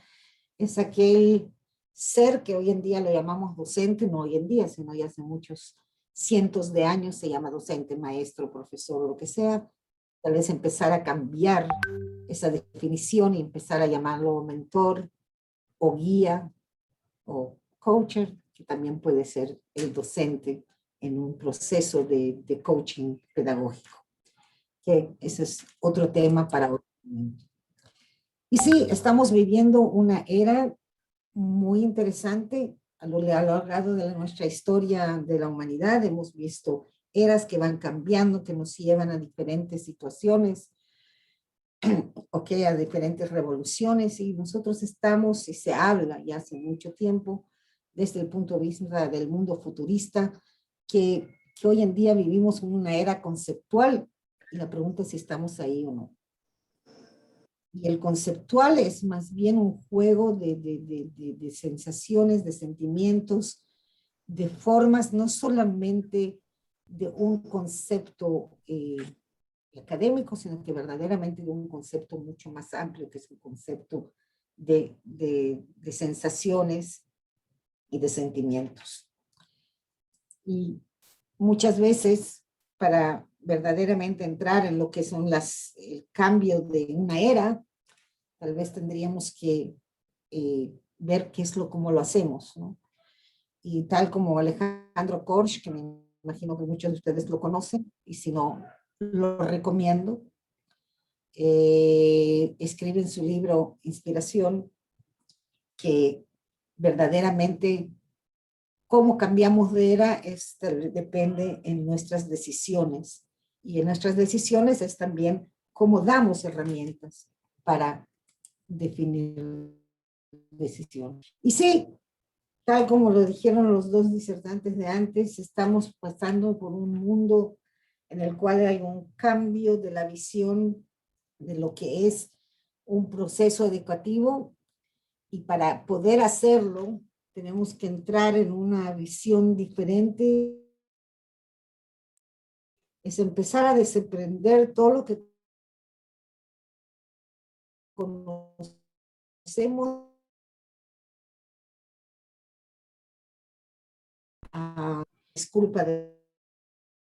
es aquel ser que hoy en día lo llamamos docente, no hoy en día, sino ya hace muchos cientos de años se llama docente, maestro, profesor, lo que sea. Tal vez empezar a cambiar esa definición y empezar a llamarlo mentor o guía o coacher, que también puede ser el docente en un proceso de coaching pedagógico, que ese es otro tema para otro momento. Y sí, estamos viviendo una era muy interesante a lo largo de nuestra historia de la humanidad. Hemos visto eras que van cambiando, que nos llevan a diferentes situaciones, a diferentes revoluciones, y nosotros estamos, y se habla ya hace mucho tiempo, desde el punto de vista del mundo futurista, que hoy en día vivimos en una era conceptual, y la pregunta es si estamos ahí o no. Y el conceptual es más bien un juego de sensaciones, de sentimientos, de formas, no solamente de un concepto académico, sino que verdaderamente de un concepto mucho más amplio, que es un concepto de sensaciones y de sentimientos. Y muchas veces, para verdaderamente entrar en lo que son el cambio de una era, tal vez tendríamos que ver cómo lo hacemos, ¿no? Y tal como Alejandro Korsch, que me imagino que muchos de ustedes lo conocen, y si no, lo recomiendo, escribe en su libro Inspiración que verdaderamente cómo cambiamos de era depende en nuestras decisiones, y en nuestras decisiones es también cómo damos herramientas para definir decisiones. Y sí, tal como lo dijeron los dos disertantes de antes, estamos pasando por un mundo en el cual hay un cambio de la visión de lo que es un proceso educativo, y para poder hacerlo tenemos que entrar en una visión diferente. Es empezar a desprender todo lo que conocemos, es culpa de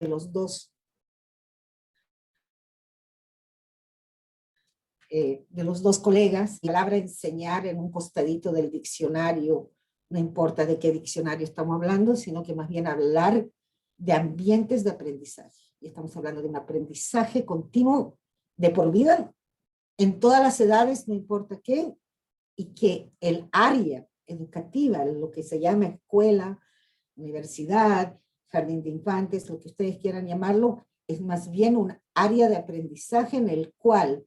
los dos colegas. La palabra enseñar en un costadito del diccionario, no importa de qué diccionario estamos hablando, sino que más bien hablar de ambientes de aprendizaje. Y estamos hablando de un aprendizaje continuo de por vida, en todas las edades, no importa qué, y que el área educativa, lo que se llama escuela, universidad, jardín de infantes, lo que ustedes quieran llamarlo, es más bien un área de aprendizaje en el cual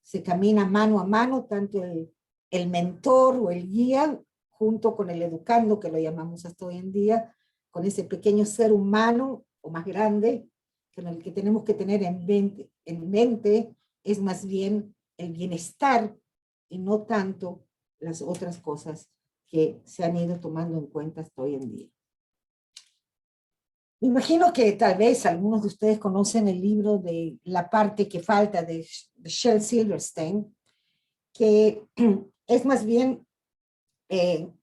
se camina mano a mano, tanto el mentor o el guía, junto con el educando, que lo llamamos hasta hoy en día, con ese pequeño ser humano o más grande, con el que tenemos que tener en mente es más bien el bienestar y no tanto las otras cosas que se han ido tomando en cuenta hasta hoy en día. Me imagino que tal vez algunos de ustedes conocen el libro de La parte que falta de Shel Silverstein, que es más bien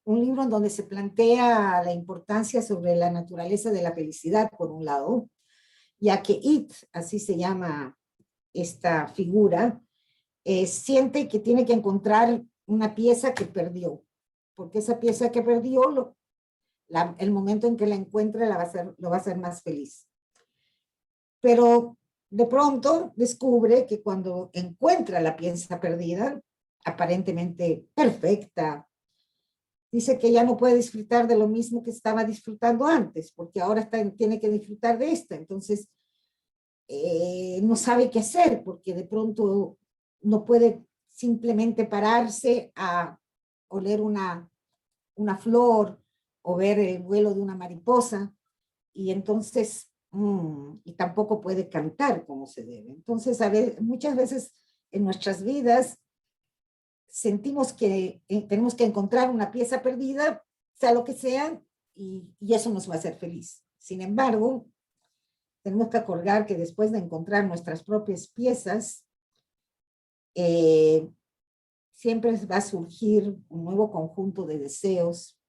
un libro en donde se plantea la importancia sobre la naturaleza de la felicidad, por un lado, ya que It, así se llama esta figura, siente que tiene que encontrar una pieza que perdió, porque esa pieza que perdió el momento en que la encuentre lo va a hacer más feliz. Pero de pronto descubre que cuando encuentra la pieza perdida, aparentemente perfecta, dice que ya no puede disfrutar de lo mismo que estaba disfrutando antes, porque ahora tiene que disfrutar de esta. Entonces, no sabe qué hacer, porque de pronto no puede simplemente pararse a oler una flor o ver el vuelo de una mariposa, y entonces, y tampoco puede cantar como se debe. Entonces, muchas veces en nuestras vidas sentimos que tenemos que encontrar una pieza perdida, sea lo que sea, y eso nos va a hacer feliz. Sin embargo, tenemos que acordar que después de encontrar nuestras propias piezas, siempre va a surgir un nuevo conjunto de deseos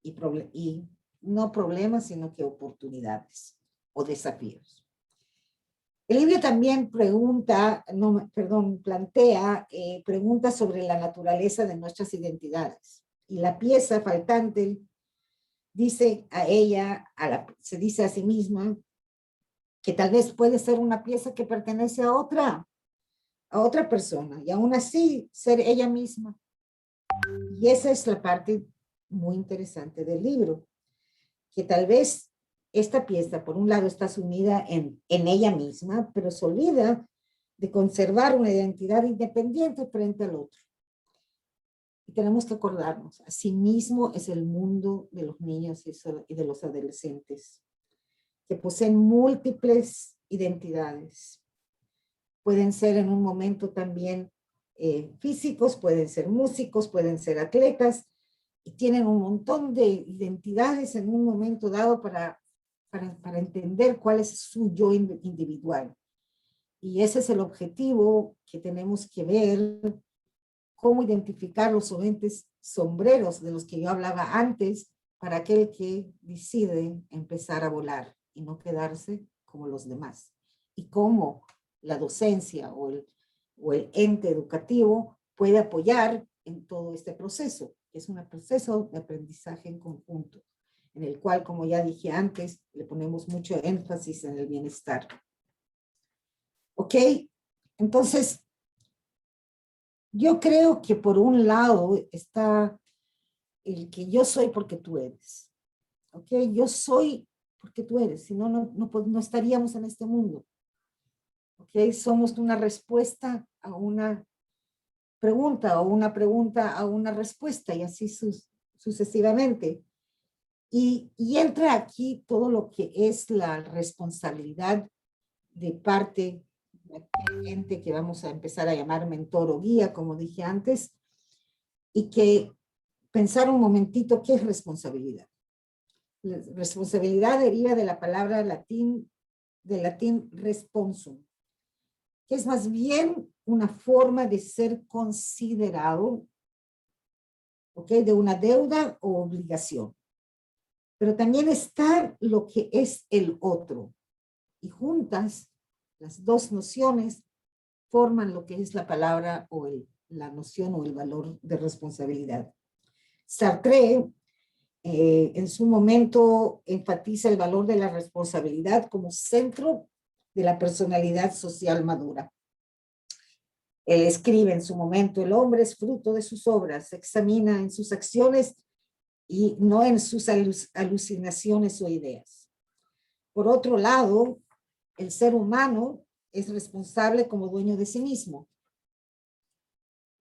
y no problemas, sino que oportunidades o desafíos. El libro también plantea preguntas sobre la naturaleza de nuestras identidades. Y la pieza faltante dice a ella, se dice a sí misma, que tal vez puede ser una pieza que pertenece a otra persona, y aún así ser ella misma. Y esa es la parte muy interesante del libro, que tal vez esta pieza, por un lado, está sumida en ella misma, pero se olvida de conservar una identidad independiente frente al otro. Y tenemos que acordarnos, así mismo es el mundo de los niños y de los adolescentes, que poseen múltiples identidades. Pueden ser en un momento también físicos, pueden ser músicos, pueden ser atletas, y tienen un montón de identidades en un momento dado para entender cuál es su yo individual. Y ese es el objetivo que tenemos que ver, cómo identificar los sombreros de los que yo hablaba antes, para aquel que decide empezar a volar y no quedarse como los demás. Y cómo la docencia o el ente educativo puede apoyar en todo este proceso, que es un proceso de aprendizaje en conjunto, en el cual, como ya dije antes, le ponemos mucho énfasis en el bienestar. ¿Ok? Entonces, yo creo que por un lado está el que yo soy porque tú eres. ¿Ok? Yo soy porque tú eres, si no, no estaríamos en este mundo. ¿Ok? Somos una respuesta a una pregunta, o una pregunta a una respuesta, y así sucesivamente. Y entra aquí todo lo que es la responsabilidad de parte de aquel ente que vamos a empezar a llamar mentor o guía, como dije antes, y que pensar un momentito qué es responsabilidad. La responsabilidad deriva de la palabra latín responsum, que es más bien una forma de ser considerado, ¿ok?, de una deuda o obligación. Pero también está lo que es el otro. Y juntas, las dos nociones forman lo que es la palabra o la noción o el valor de responsabilidad. Sartre, en su momento, enfatiza el valor de la responsabilidad como centro de la personalidad social madura. Él escribe en su momento: el hombre es fruto de sus obras, se examina en sus acciones y no en sus alucinaciones o ideas. Por otro lado, el ser humano es responsable como dueño de sí mismo.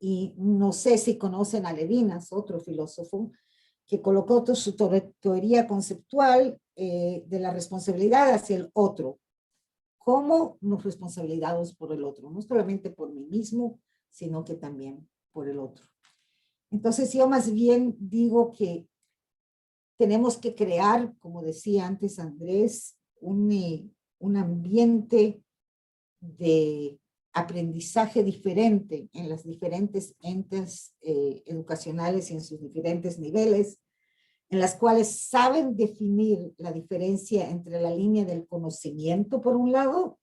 Y no sé si conocen a Levinas, otro filósofo, que colocó su teoría conceptual de la responsabilidad hacia el otro. ¿Cómo nos responsabilizamos por el otro? No solamente por mí mismo, sino que también por el otro. Entonces yo más bien digo que tenemos que crear, como decía antes Andrés, un ambiente de aprendizaje diferente en las diferentes entes educacionales y en sus diferentes niveles, en las cuales saben definir la diferencia entre la línea del conocimiento, por un lado,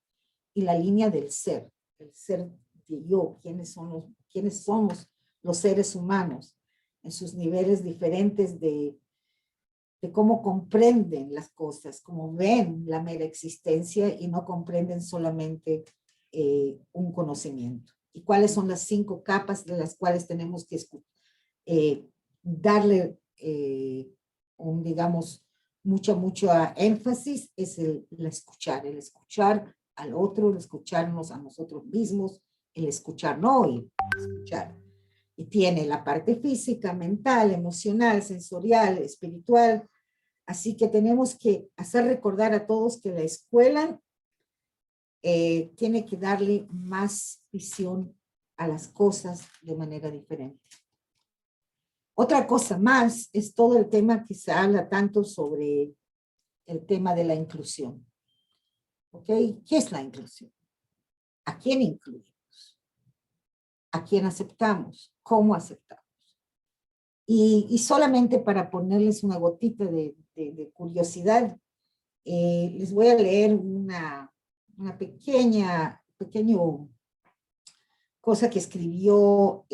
y la línea del ser, el ser de yo, quiénes somos los seres humanos, en sus niveles diferentes de de cómo comprenden las cosas, cómo ven la mera existencia y no comprenden solamente un conocimiento. Y cuáles son las 5 capas de las cuales tenemos que darle digamos, mucho énfasis, es el escuchar al otro, el escucharnos a nosotros mismos, el escuchar, no oír, escuchar. Y tiene la parte física, mental, emocional, sensorial, espiritual. Así que tenemos que hacer recordar a todos que la escuela tiene que darle más visión a las cosas de manera diferente. Otra cosa más es todo el tema que se habla tanto sobre el tema de la inclusión. ¿Ok? ¿Qué es la inclusión? ¿A quién incluimos? ¿A quién aceptamos? ¿Cómo aceptamos? Y solamente para ponerles una gotita de curiosidad, les voy a leer una pequeña cosa que escribió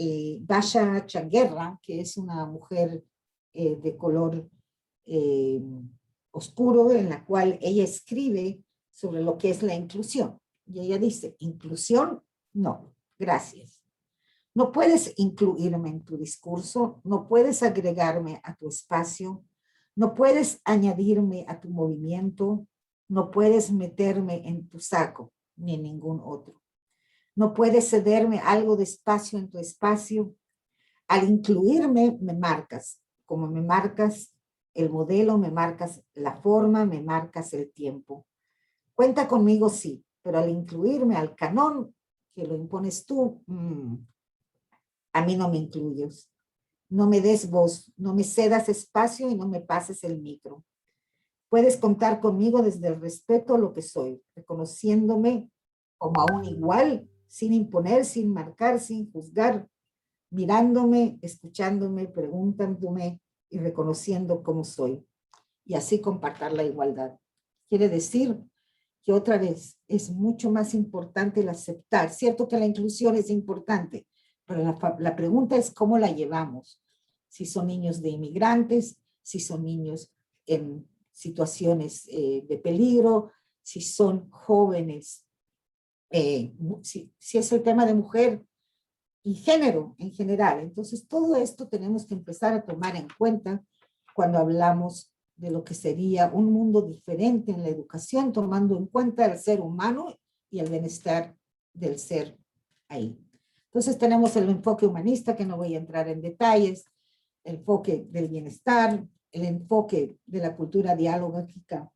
Basha Changuerra, que es una mujer de color oscuro, en la cual ella escribe sobre lo que es la inclusión. Y ella dice, inclusión, no, gracias. No puedes incluirme en tu discurso, no puedes agregarme a tu espacio, no puedes añadirme a tu movimiento, no puedes meterme en tu saco, ni en ningún otro. No puedes cederme algo de espacio en tu espacio. Al incluirme, me marcas. Como me marcas el modelo, me marcas la forma, me marcas el tiempo. Cuenta conmigo, sí, pero al incluirme al canón que lo impones tú, a mí no me incluyes. No me des voz, no me cedas espacio y no me pases el micro. Puedes contar conmigo desde el respeto a lo que soy, reconociéndome como a un igual, sin imponer, sin marcar, sin juzgar, mirándome, escuchándome, preguntándome y reconociendo cómo soy. Y así compartir la igualdad. Quiere decir que otra vez es mucho más importante el aceptar. Cierto que la inclusión es importante, pero la pregunta es cómo la llevamos. Si son niños de inmigrantes, si son niños en situaciones de peligro, si son jóvenes, si es el tema de mujer y género en general. Entonces, todo esto tenemos que empezar a tomar en cuenta cuando hablamos de lo que sería un mundo diferente en la educación, tomando en cuenta el ser humano y el bienestar del ser ahí. Entonces, tenemos el enfoque humanista, que no voy a entrar en detalles, el enfoque del bienestar, el enfoque de la cultura dialógica,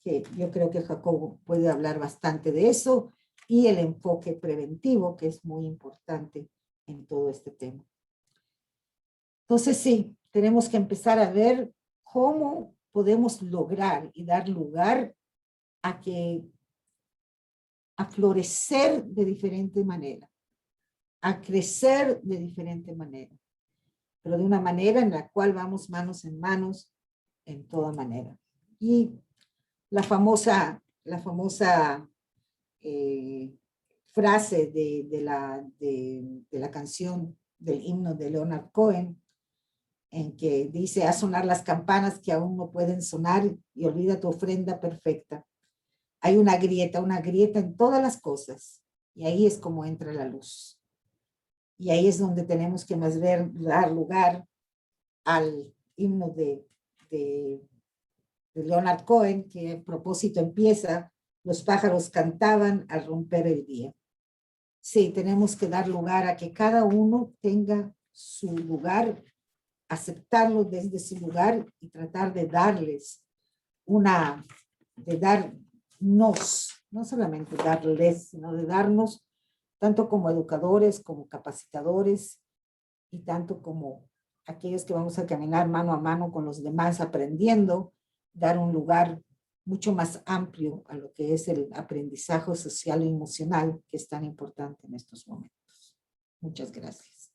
que yo creo que Jacobo puede hablar bastante de eso, y el enfoque preventivo, que es muy importante en todo este tema. Entonces, sí, tenemos que empezar a ver cómo podemos lograr y dar lugar a florecer de diferente manera, a crecer de diferente manera, pero de una manera en la cual vamos manos en manos en toda manera. Y la famosa frase de la canción del himno de Leonard Cohen, en que dice, haz sonar las campanas que aún no pueden sonar y olvida tu ofrenda perfecta. Hay una grieta en todas las cosas, y ahí es como entra la luz. Y ahí es donde tenemos que más dar lugar al himno de Leonard Cohen, que a propósito empieza, los pájaros cantaban al romper el día. Sí, tenemos que dar lugar a que cada uno tenga su lugar, aceptarlo desde su lugar y tratar de darles de darnos, no solamente darles, sino de darnos, tanto como educadores, como capacitadores, y tanto como aquellos que vamos a caminar mano a mano con los demás aprendiendo, dar un lugar mucho más amplio a lo que es el aprendizaje social y emocional, que es tan importante en estos momentos. Muchas gracias.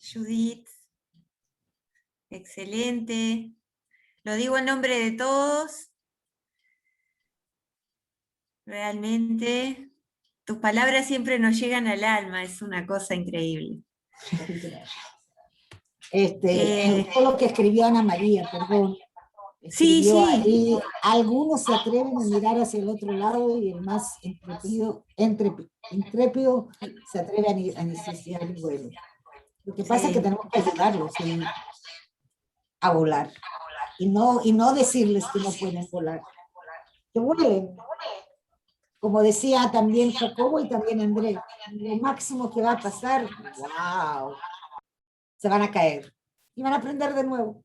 Judith, excelente. Lo digo en nombre de todos. Realmente, tus palabras siempre nos llegan al alma, es una cosa increíble. Todo lo que escribió Ana María, perdón. Sí, Escribió sí. ahí, algunos se atreven a mirar hacia el otro lado y el más intrépido se atreve a iniciar el vuelo. Lo que pasa es que Sí. tenemos que ayudarlos a volar y no decirles que no pueden volar. Que vuelen. Como decía también Jacobo y también Andrés, lo máximo que va a pasar, wow, se van a caer y van a aprender de nuevo.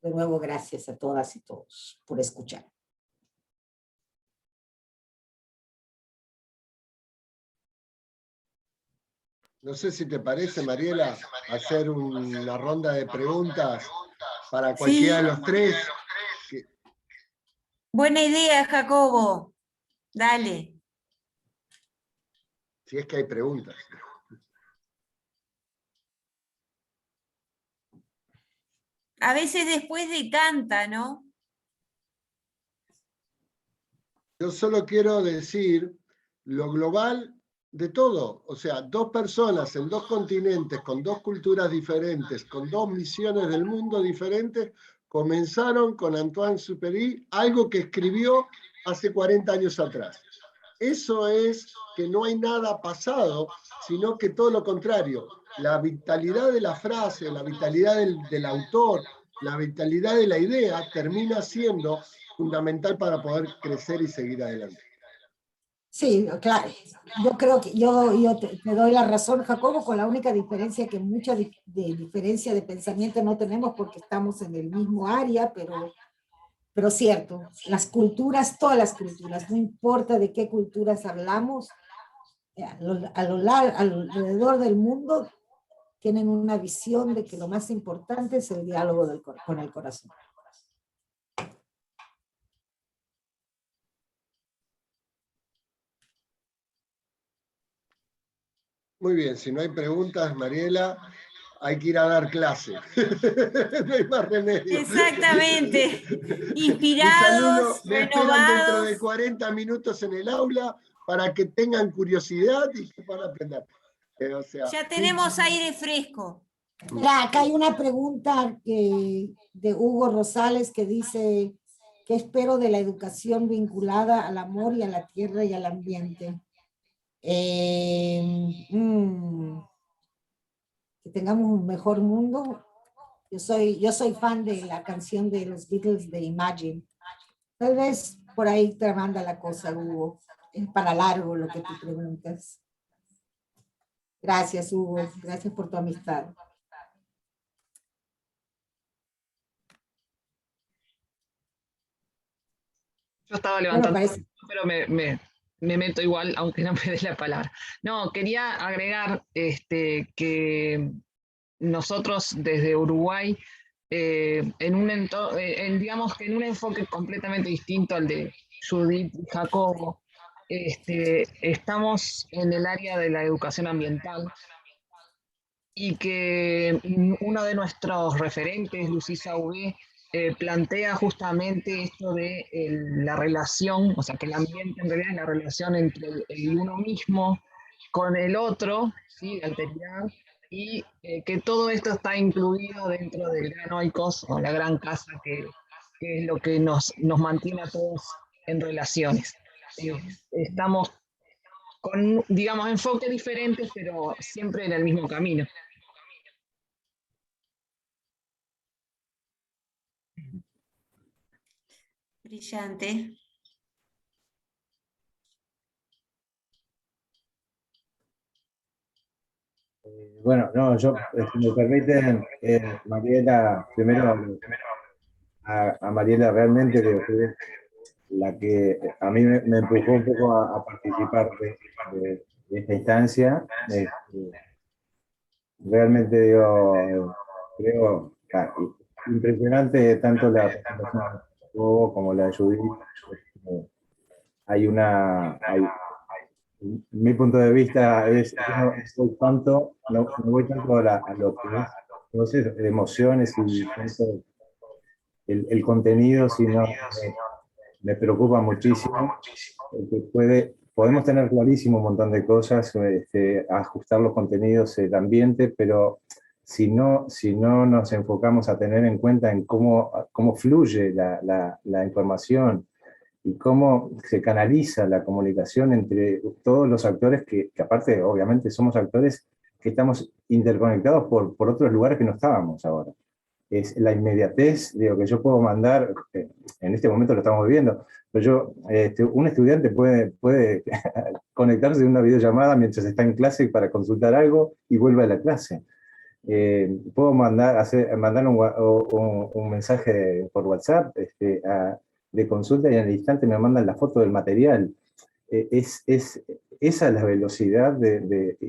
De nuevo, gracias a todas y todos por escuchar. No sé si te parece, Mariela, hacer una ronda de preguntas para cualquiera de los tres. Buena idea, Jacobo. Dale. Si es que hay preguntas. A veces después de tanta, ¿no? Yo solo quiero decir lo global de todo. O sea, dos personas en dos continentes, con dos culturas diferentes, con dos misiones del mundo diferentes, comenzaron con Antoine Supéry, algo que escribió hace 40 años atrás. Eso es que no hay nada pasado, sino que todo lo contrario. La vitalidad de la frase, la vitalidad del autor, la vitalidad de la idea termina siendo fundamental para poder crecer y seguir adelante. Sí, claro. Yo creo que yo te doy la razón, Jacobo, con la única diferencia que mucha diferencia de pensamiento no tenemos porque estamos en el mismo área, pero cierto, las culturas, todas las culturas, no importa de qué culturas hablamos, alrededor del mundo tienen una visión de que lo más importante es el diálogo con el corazón. Muy bien, si no hay preguntas, Mariela, hay que ir a dar clase. No hay más remedio. Exactamente. Mis Inspirados, alumnos me esperan dentro de renovados. 40 minutos en el aula para que tengan curiosidad y que puedan aprender. O sea, Ya tenemos aire fresco. Mira, acá hay una pregunta de Hugo Rosales que dice, ¿qué espero de la educación vinculada al amor y a la tierra y al ambiente? Que tengamos un mejor mundo. Yo soy fan de la canción de los Beatles de Imagine. Tal vez por ahí te manda la cosa, Hugo. Es para largo lo que tú preguntas. Gracias, Hugo. Gracias por tu amistad. Yo estaba levantando, Bueno, pero me meto igual, aunque no me dé la palabra. No, quería agregar que nosotros desde Uruguay, digamos que en un enfoque completamente distinto al de Judith y Jacobo, estamos en el área de la educación ambiental y que uno de nuestros referentes, Lucisa Ugué, plantea justamente esto de la relación, o sea, que el ambiente en realidad es la relación entre el uno mismo con el otro, ¿sí? De alteridad, y que todo esto está incluido dentro del gran oikos, o la gran casa, que es lo que nos mantiene a todos en relaciones. Estamos con, digamos, enfoques diferentes, pero siempre en el mismo camino. Brillante. Bueno, no, yo, si me permiten, Mariela, primero a Mariela realmente creo que es la que a mí me empujó un poco a participar de esta instancia. Realmente digo, creo, impresionante tanto la presentación de Jacobo como la de Judith. Mi punto de vista es, no voy tanto a lo que es, entonces, emociones y tanto el contenido, sino me preocupa muchísimo. Podemos tener clarísimo un montón de cosas, ajustar los contenidos, el ambiente, pero si no nos enfocamos a tener en cuenta en cómo fluye la información y cómo se canaliza la comunicación entre todos los actores que aparte, obviamente, somos actores que estamos interconectados por otros lugares que no estábamos ahora. Es la inmediatez, digo, que yo puedo mandar, en este momento lo estamos viviendo, pero un estudiante puede conectarse en una videollamada mientras está en clase para consultar algo y vuelve a la clase. Puedo mandar un mensaje por WhatsApp de consulta y en el instante me mandan la foto del material. Esa es la velocidad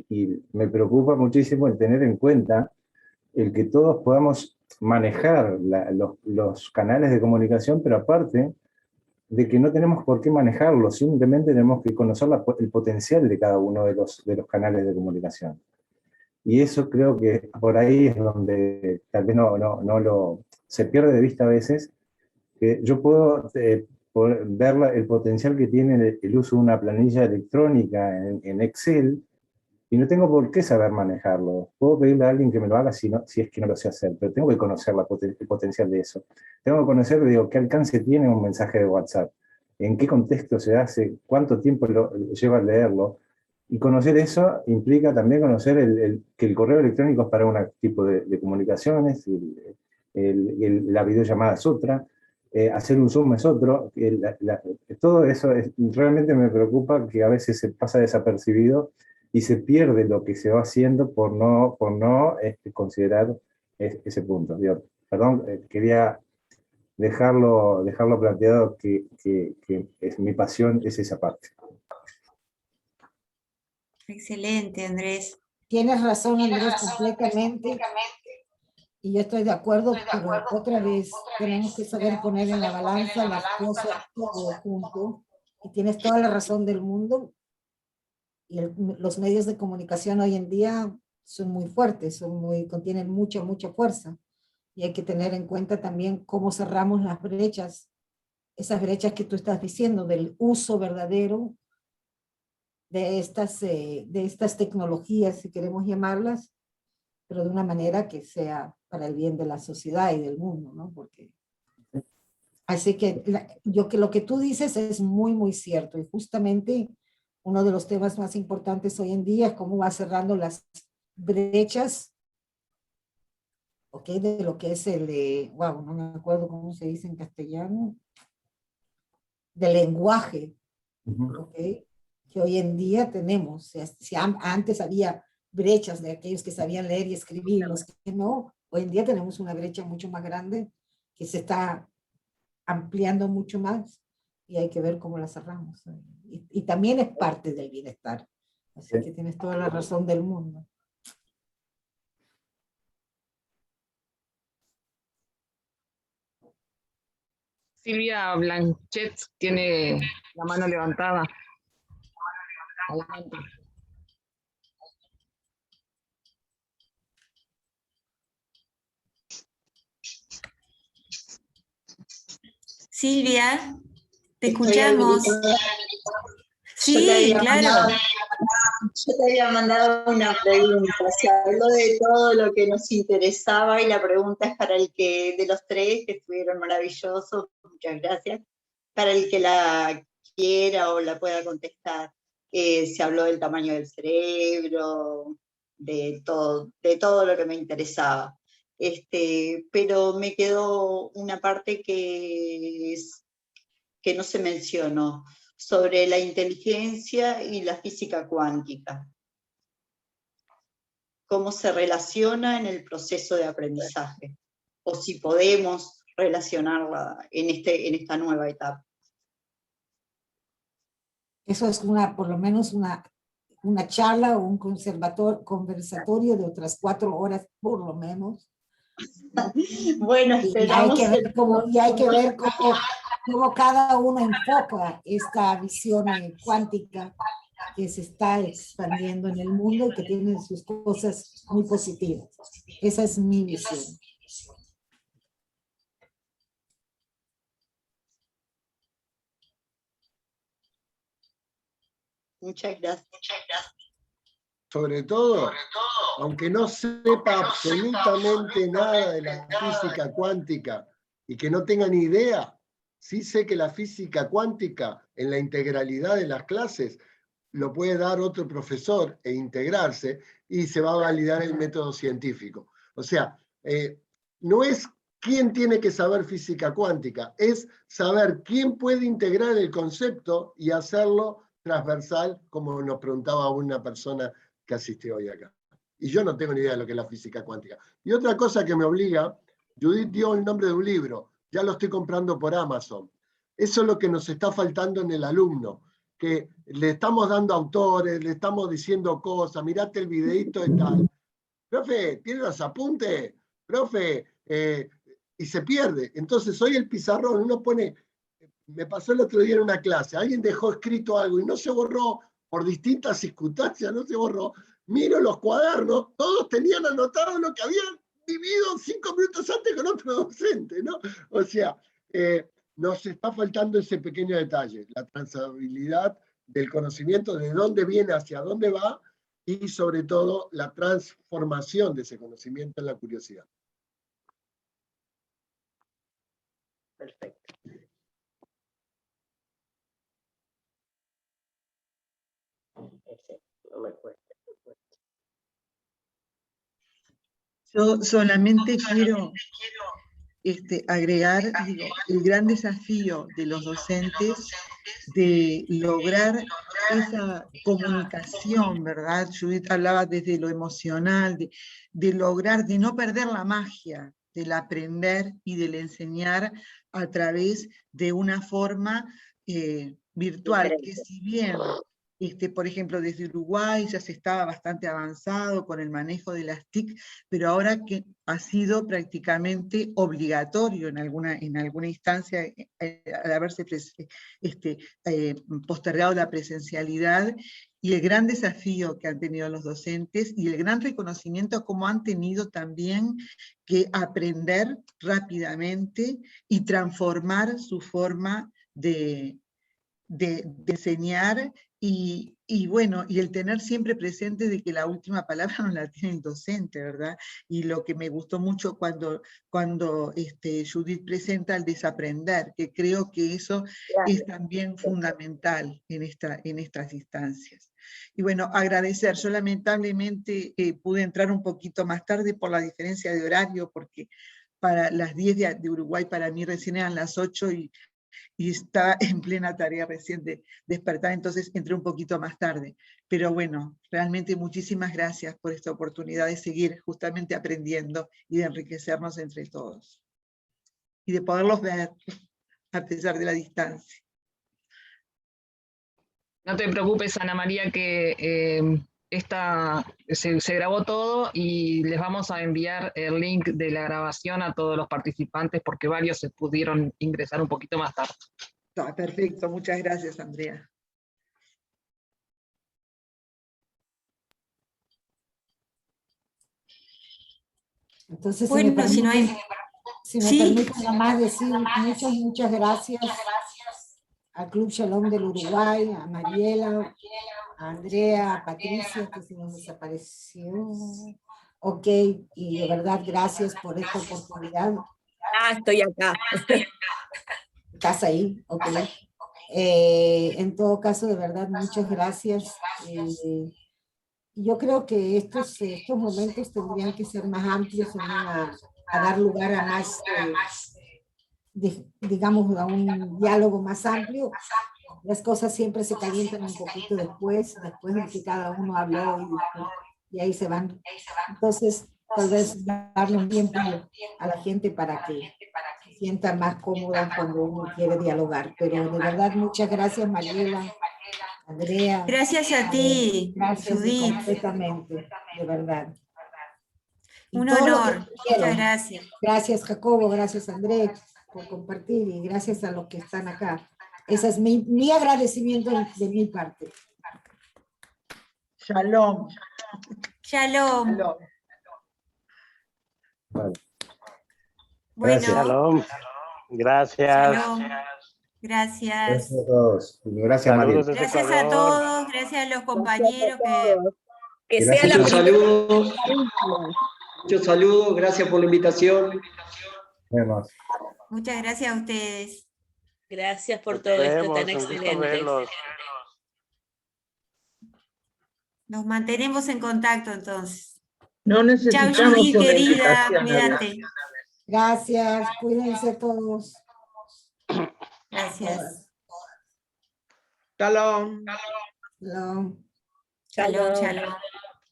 y me preocupa muchísimo el tener en cuenta el que todos podamos manejar los canales de comunicación, pero aparte de que no tenemos por qué manejarlos, simplemente tenemos que conocer el potencial de cada uno de los canales de comunicación. Y eso creo que por ahí es donde tal vez se pierde de vista a veces, que yo puedo ver el potencial que tiene el uso de una planilla electrónica en Excel, y no tengo por qué saber manejarlo. Puedo pedirle a alguien que me lo haga si es que no lo sé hacer, pero tengo que conocer el potencial de eso. Tengo que conocer, qué alcance tiene un mensaje de WhatsApp, en qué contexto se hace, cuánto tiempo lleva a leerlo. Y conocer eso implica también conocer que el correo electrónico es para un tipo de comunicaciones, la videollamada es otra, hacer un Zoom es otro. Todo eso realmente me preocupa, que a veces se pasa desapercibido y se pierde lo que se va haciendo por no considerar ese punto. Perdón, quería dejarlo planteado que mi pasión es esa parte. Excelente, Andrés. Tienes razón, Andrés, completamente. Y yo estoy de acuerdo, pero otra vez tenemos que saber poner en la balanza las cosas todo junto. Y tienes toda la razón del mundo. Y los medios de comunicación hoy en día son muy fuertes, contienen mucha fuerza. Y hay que tener en cuenta también cómo cerramos las brechas, esas brechas que tú estás diciendo, del uso verdadero de estas tecnologías, si queremos llamarlas, pero de una manera que sea para el bien de la sociedad y del mundo, ¿no? Así que lo que tú dices es muy cierto, y justamente uno de los temas más importantes hoy en día es cómo va cerrando las brechas, ¿ok? De lo que es no me acuerdo cómo se dice en castellano, del lenguaje, ¿ok? Que hoy en día tenemos. Si antes había brechas de aquellos que sabían leer y escribir, los que no, hoy en día tenemos una brecha mucho más grande que se está ampliando mucho más, y hay que ver cómo la cerramos. Y también es parte del bienestar. Así que tienes toda la razón del mundo. Silvia Blanchet tiene la mano levantada. Adelante. Silvia, te escuchamos. Sí, claro. Yo te había mandado una pregunta, se habló de todo lo que nos interesaba y la pregunta es para el que, de los tres, que estuvieron maravillosos, muchas gracias, para el que la quiera o la pueda contestar. Se habló del tamaño del cerebro, de todo lo que me interesaba. Pero me quedó una parte que no se mencionó, sobre la inteligencia y la física cuántica. ¿Cómo se relaciona en el proceso de aprendizaje? O si podemos relacionarla en esta nueva etapa. Eso es por lo menos una charla o un conversatorio de otras 4 horas, por lo menos. Bueno, esperamos. Y hay que ver cómo cada uno enfoca esta visión cuántica que se está expandiendo en el mundo y que tiene sus cosas muy positivas. Esa es mi visión. Muchas gracias. Sobre todo, aunque no sepa absolutamente nada de la física cuántica y que no tenga ni idea, sí sé que la física cuántica en la integralidad de las clases lo puede dar otro profesor e integrarse y se va a validar el método científico. O sea, no es quién tiene que saber física cuántica, es saber quién puede integrar el concepto y hacerlo transversal, como nos preguntaba una persona que asistió hoy acá. Y yo no tengo ni idea de lo que es la física cuántica. Y otra cosa que me obliga, Judith dio el nombre de un libro, ya lo estoy comprando por Amazon. Eso es lo que nos está faltando en el alumno, que le estamos dando autores, le estamos diciendo cosas, mirate el videíto de tal. Profe, ¿tiene los apuntes? Profe, y se pierde. Entonces hoy el pizarrón, uno pone, me pasó el otro día en una clase, alguien dejó escrito algo y no se borró, por distintas circunstancias no se borró, miro los cuadernos, todos tenían anotado lo que habían vivido 5 minutos antes con otro docente, ¿no? O sea, nos está faltando ese pequeño detalle, la transabilidad del conocimiento, de dónde viene, hacia dónde va, y sobre todo la transformación de ese conocimiento en la curiosidad. Perfecto. No me cuesta. Yo solamente quiero agregar, digo, el gran desafío de los docentes de lograr esa comunicación, ¿verdad? Judith hablaba desde lo emocional, de lograr, de no perder la magia del aprender y del enseñar a través de una forma virtual, que si bien por ejemplo, desde Uruguay ya se estaba bastante avanzado con el manejo de las TIC, pero ahora que ha sido prácticamente obligatorio en alguna instancia al haberse postergado la presencialidad, y el gran desafío que han tenido los docentes y el gran reconocimiento como han tenido también que aprender rápidamente y transformar su forma de enseñar, y bueno, y el tener siempre presente de que la última palabra no la tiene el docente, ¿verdad? Y lo que me gustó mucho cuando Judith presenta el desaprender, que creo que eso es también fundamental en estas instancias. Y bueno, agradecer, yo lamentablemente pude entrar un poquito más tarde por la diferencia de horario, porque para las 10 de Uruguay para mí recién eran las 8 y estaba en plena tarea recién de despertar, entonces entré un poquito más tarde. Pero bueno, realmente muchísimas gracias por esta oportunidad de seguir justamente aprendiendo y de enriquecernos entre todos. Y de poderlos ver a pesar de la distancia. No te preocupes, Ana María, que se grabó todo y les vamos a enviar el link de la grabación a todos los participantes porque varios se pudieron ingresar un poquito más tarde. Está perfecto, muchas gracias, Andrea. Entonces, bueno, si me permite nomás decir muchas gracias al Club Shalom del Uruguay, a Mariela, a Andrea, a Patricia, que se nos desapareció. Ok, y de verdad gracias por esta oportunidad. Estoy acá. ¿Estás ahí? Ok. En todo caso, de verdad, muchas gracias. Yo creo que estos momentos tendrían que ser más amplios, a dar lugar a más, digamos, a un diálogo más amplio. Las cosas siempre se calientan un poquito después de que cada uno habló y ahí se van. Entonces, tal vez darle un tiempo a la gente para que se sienta más cómoda cuando uno quiere dialogar. Pero de verdad, muchas gracias, Mariela, Andrea. Gracias a ti, Gracias Judith. completamente, de verdad. Y Un todo lo honor, que quiero. muchas gracias. Gracias, Jacobo, gracias, Andrés, por compartir, y gracias a los que están acá. Ese es mi agradecimiento de mi parte. Shalom. Shalom. Shalom. Vale. Bueno, Gracias. Shalom. Gracias. shalom. Gracias. Gracias a todos. Gracias, María. Saludos desde Gracias a Ecuador. todos, gracias a los compañeros que... Que sea Gracias. la Muchos primera. saludos. Muchos saludos. Gracias por la invitación. Nos vemos. Muchas gracias a ustedes. Gracias por Nos todo esto vemos, tan un gusto excelente. verlos. Nos mantenemos en contacto entonces. No Chao, necesitamos Judith, una querida, invitación, cuídate. Gracias, cuídense todos. Gracias. Shalom. Shalom. Shalom, shalom.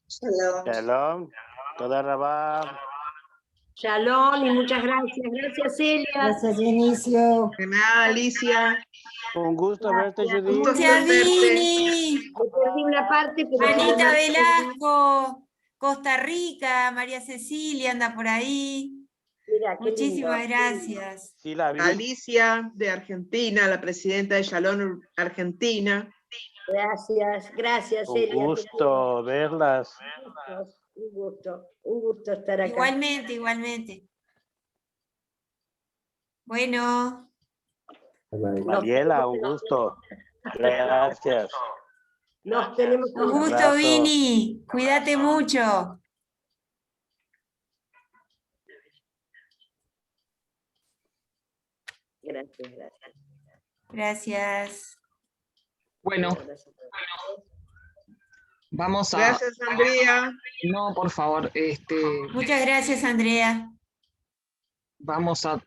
Shalom. Shalom. Toda Rabá. Shalom y muchas gracias. Gracias, Celia. Gracias, Vinicio. De nada, Alicia. Un gusto verte, Judith. Gracias, Vini. Me perdí una parte, pero... Anita Velasco, Costa Rica, María Cecilia anda por ahí. Mira, qué Muchísimas lindo. gracias. Sí, la vi. Alicia, de Argentina, la presidenta de Shalom Argentina. Gracias, Un Celia. gusto verlas. Un gusto estar acá. Igualmente, igualmente. Bueno, Mariela, un gusto. Gracias. Nos tenemos que un gusto, abrazo. Vini. Cuídate mucho. Gracias. Gracias. Bueno, vamos a... Gracias, Andrea. No, por favor, Muchas gracias, Andrea. vamos a